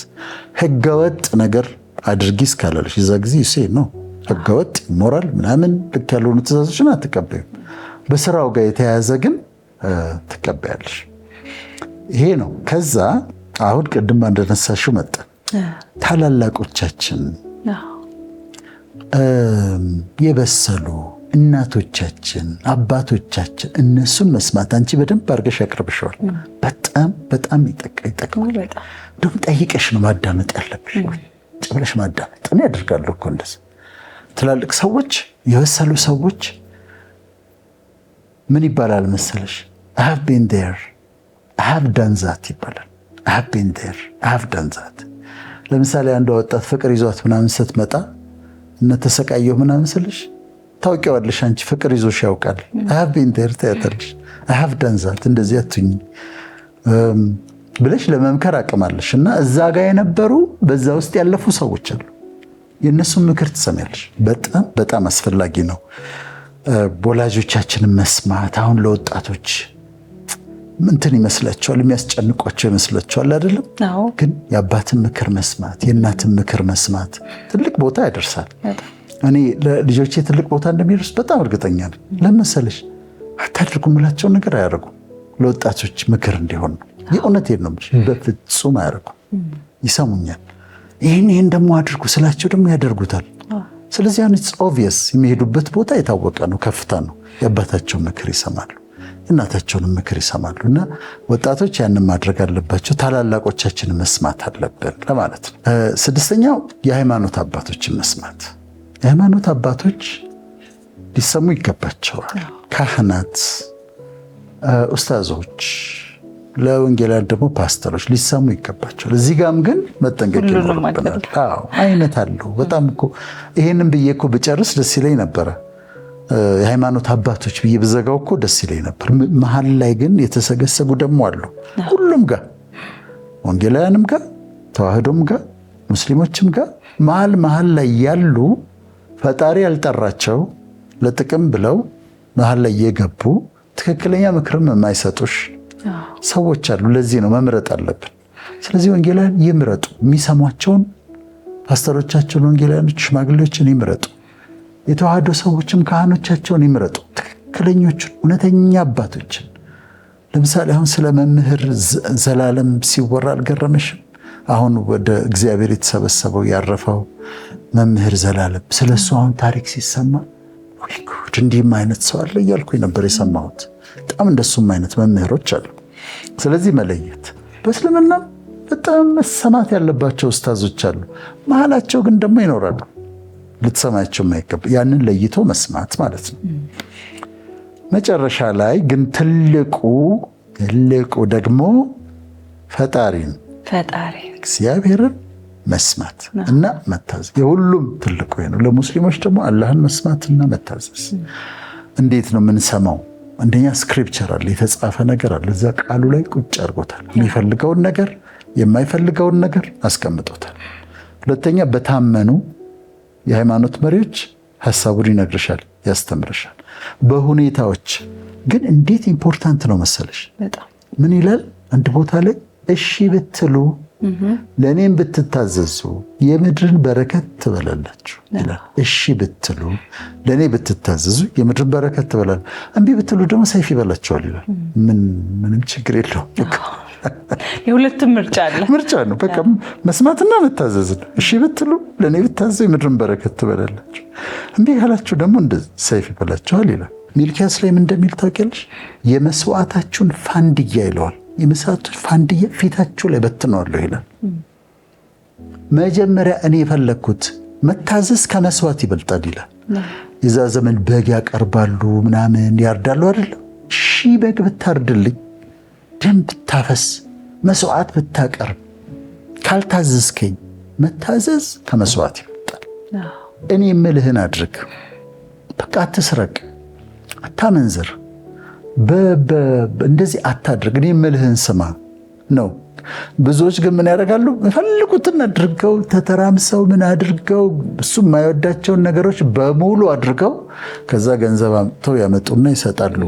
ህገወጥ ነገር አድርጊ እስካላለሽ የዛ ጊዜ ይሴ ነው ህገወጥ ሞራል ምናምን ልክ ያልሆኑ ትእዛዞችን አትቀበይም። በስራው ጋር የተያያዘ ግን ትቀበያለሽ። ይሄ ነው። ከዛ አሁን ቅድም እንደነሳሽው መጣ ታላላቆቻችን የበሰሉ እናቶቻችን አባቶቻችን እነሱን መስማት አንቺ በደንብ አድርገሽ ያቀርብሽዋል። በጣም በጣም ይጠቅማል። ደግሞ ጠይቀሽ ነው ማዳመጥ ያለብሽ። ብለሽ ማዳመጥ እኔ ያደርጋለሁ እኮ እንደዚህ። ትላልቅ ሰዎች የበሰሉ ሰዎች ምን ይባላል መሰለሽ? I have been there I have done that ይባላል። I have been there I have done that። ለምሳሌ አንዷ ወጣት ፍቅር ይዟት ምናምን ስትመጣ እና ተሰቃየሁ ምናምን ስልሽ ታውቂዋለሽ አንቺ ፍቅር ይዞሽ ያውቃል። I have been there ታያታለሽ። I have done that እንደዚህ አትሁኝ ብለሽ ለመምከር አቅማለሽ። እና እዛ ጋር የነበሩ በዛ ውስጥ ያለፉ ሰዎች አሉ። የእነሱን ምክር ትሰሚያለሽ። በጣም በጣም አስፈላጊ ነው ወላጆቻችንን መስማት። አሁን ለወጣቶች እንትን ይመስላቸዋል፣ የሚያስጨንቋቸው ይመስላቸዋል አይደለም? ግን የአባትን ምክር መስማት የእናትን ምክር መስማት ትልቅ ቦታ ያደርሳል። እኔ ለልጆቼ ትልቅ ቦታ እንደሚደርስ በጣም እርግጠኛ ነኝ። ለመሰለሽ አታድርጉ የምላቸው ነገር አያደርጉም። ለወጣቶች ምክር እንዲሆን ነው። የእውነቴን ነው። በፍጹም አያደርጉም። ይሰሙኛል። ይህን ደግሞ አድርጉ ስላቸው ደግሞ ያደርጉታል። ስለዚህ አሁን ኢትስ ኦብቪየስ የሚሄዱበት ቦታ የታወቀ ነው፣ ከፍታ ነው። የአባታቸውን ምክር ይሰማሉ፣ እናታቸውንም ምክር ይሰማሉ። እና ወጣቶች ያንን ማድረግ አለባቸው። ታላላቆቻችንን መስማት አለብን ለማለት ነው። ስድስተኛው የሃይማኖት አባቶችን መስማት። የሃይማኖት አባቶች ሊሰሙ ይገባቸዋል። ካህናት፣ ኡስታዞች፣ ለወንጌላውያን ደግሞ ፓስተሮች ሊሰሙ ይገባቸዋል። እዚህ ጋም ግን መጠንቀቅ ይኖርብናል። አይነት አለው በጣም እኮ ይሄንን ብዬ እኮ ብጨርስ ደስ ይለኝ ነበረ። የሃይማኖት አባቶች ብዬ ብዘጋው እኮ ደስ ይለኝ ነበር። መሀል ላይ ግን የተሰገሰጉ ደግሞ አሉ። ሁሉም ጋር ወንጌላውያንም ጋር ተዋህዶም ጋር ሙስሊሞችም ጋር መሀል ላይ ያሉ ፈጣሪ ያልጠራቸው ለጥቅም ብለው መሀል ላይ የገቡ ትክክለኛ ምክርም የማይሰጡሽ ሰዎች አሉ። ለዚህ ነው መምረጥ አለብን። ስለዚህ ወንጌላውያን ይምረጡ። የሚሰሟቸውን ፓስተሮቻቸውን፣ ወንጌላውያኖች፣ ሽማግሌዎችን ይምረጡ። የተዋህዶ ሰዎችም ካህኖቻቸውን ይምረጡ። ትክክለኞቹን እውነተኛ አባቶችን። ለምሳሌ አሁን ስለ መምህር ዘላለም ሲወራ አልገረመሽም? አሁን ወደ እግዚአብሔር የተሰበሰበው ያረፈው መምህር ዘላለም ስለሱ አሁን ታሪክ ሲሰማ ወይ ጉድ እንዲህም አይነት ሰው አለ እያልኩኝ ነበር የሰማሁት። በጣም እንደሱም አይነት መምህሮች አሉ። ስለዚህ መለየት። በእስልምና በጣም መሰማት ያለባቸው ኡስታዞች አሉ። መሀላቸው ግን ደግሞ ይኖራሉ ልትሰማቸው የማይገባ። ያንን ለይቶ መስማት ማለት ነው። መጨረሻ ላይ ግን ትልቁ ደግሞ ፈጣሪን እግዚአብሔርን መስማት እና መታዘዝ። የሁሉም ትልቁ ነው። ለሙስሊሞች ደግሞ አላህን መስማትና መታዘዝ። እንዴት ነው የምንሰማው? አንደኛ ስክሪፕቸር አለ፣ የተጻፈ ነገር አለ። እዛ ቃሉ ላይ ቁጭ አድርጎታል። የሚፈልገውን ነገር የማይፈልገውን ነገር አስቀምጦታል። ሁለተኛ በታመኑ የሃይማኖት መሪዎች ሐሳቡን ይነግርሻል፣ ያስተምርሻል። በሁኔታዎች ግን እንዴት ኢምፖርታንት ነው መሰለሽ? ምን ይላል አንድ ቦታ ላይ እሺ ብትሉ ለእኔም ብትታዘዙ የምድርን በረከት ትበላላችሁ ይላል። እሺ ብትሉ ለእኔ ብትታዘዙ የምድርን በረከት ትበላላችሁ፣ እምቢ ብትሉ ደግሞ ሰይፍ ይበላችኋል ይላል። ምንም ችግር የለውም። የሁለቱም ምርጫ ነው። በቃ መስማትና መታዘዝ ነው። እሺ ብትሉ ለእኔ ብትታዘዙ የምድርን በረከት ትበላላችሁ፣ እምቢ ካላችሁ ደግሞ ሰይፍ ይበላችኋል ይላል። ሚልኪያስ ላይ ምን እንደሚል ታውቂያለሽ? የመስዋዕታችሁን ፋንድያ ይለዋል። የመስዋዕታችሁን ፋንድያ ፊታችሁ ላይ በትነዋለሁ ይላል። መጀመሪያ እኔ የፈለግኩት መታዘዝ ከመስዋዕት ይበልጣል ይላል። የዛ ዘመን በግ ያቀርባሉ ምናምን ያርዳሉ አይደለም። ሺህ በግ ብታርድልኝ፣ ደም ብታፈስ፣ መስዋዕት ብታቀርብ ካልታዘዝከኝ፣ መታዘዝ ከመስዋዕት ይበልጣል። እኔ የምልህን አድርግ። በቃ አትስረቅ፣ አታመንዝር፣ እንደዚህ አታድርግ፣ እኔ የምልህን ስማ ነው። ብዙዎች ግን ምን ያደርጋሉ? የፈልጉትን አድርገው ተተራምሰው ምን አድርገው እሱ የማይወዳቸውን ነገሮች በሙሉ አድርገው ከዛ ገንዘብ አምጥተው ያመጡና ይሰጣሉ።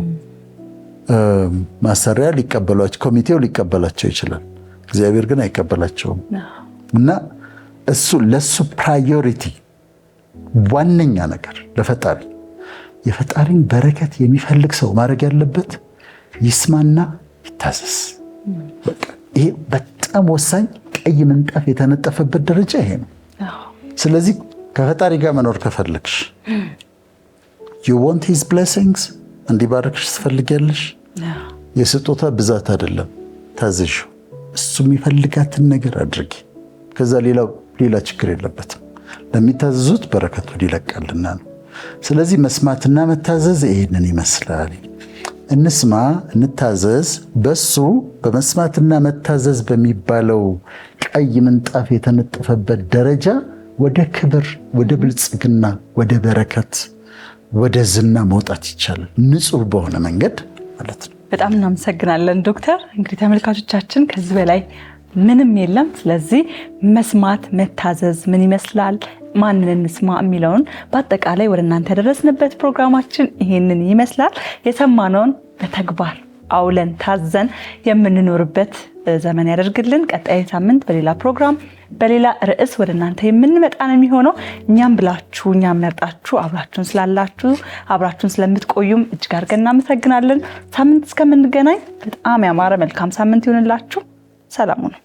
ማሰሪያ ሊቀበሏቸው፣ ኮሚቴው ሊቀበላቸው ይችላል። እግዚአብሔር ግን አይቀበላቸውም። እና እሱ ለሱ ፕራዮሪቲ ዋነኛ ነገር ለፈጣሪ የፈጣሪን በረከት የሚፈልግ ሰው ማድረግ ያለበት ይስማና ይታዘዝ። ይሄ በጣም ወሳኝ ቀይ ምንጣፍ የተነጠፈበት ደረጃ ይሄ ነው። ስለዚህ ከፈጣሪ ጋር መኖር ከፈለግሽ you want his blessings እንዲባረክሽ ትፈልጊያለሽ። የስጦታ ብዛት አይደለም፣ ታዘዥ። እሱ የሚፈልጋትን ነገር አድርጊ። ከዛ ሌላ ችግር የለበትም። ለሚታዘዙት በረከቱን ይለቃልና ነው። ስለዚህ መስማትና መታዘዝ ይሄንን ይመስላል። እንስማ፣ እንታዘዝ። በሱ በመስማትና መታዘዝ በሚባለው ቀይ ምንጣፍ የተነጠፈበት ደረጃ ወደ ክብር፣ ወደ ብልጽግና፣ ወደ በረከት፣ ወደ ዝና መውጣት ይቻላል። ንጹህ በሆነ መንገድ ማለት ነው። በጣም እናመሰግናለን ዶክተር። እንግዲህ ተመልካቾቻችን ከዚህ በላይ ምንም የለም። ስለዚህ መስማት መታዘዝ ምን ይመስላል፣ ማንን እንስማ የሚለውን በአጠቃላይ ወደ እናንተ ያደረስንበት ፕሮግራማችን ይሄንን ይመስላል። የሰማነውን በተግባር አውለን ታዘን የምንኖርበት ዘመን ያደርግልን። ቀጣይ ሳምንት በሌላ ፕሮግራም በሌላ ርዕስ ወደ እናንተ የምንመጣ ነው የሚሆነው። እኛም ብላችሁ እኛም መርጣችሁ አብራችሁን ስላላችሁ አብራችሁን ስለምትቆዩም እጅግ አድርገን እናመሰግናለን። ሳምንት እስከምንገናኝ በጣም ያማረ መልካም ሳምንት ይሁንላችሁ። ሰላሙ ነው።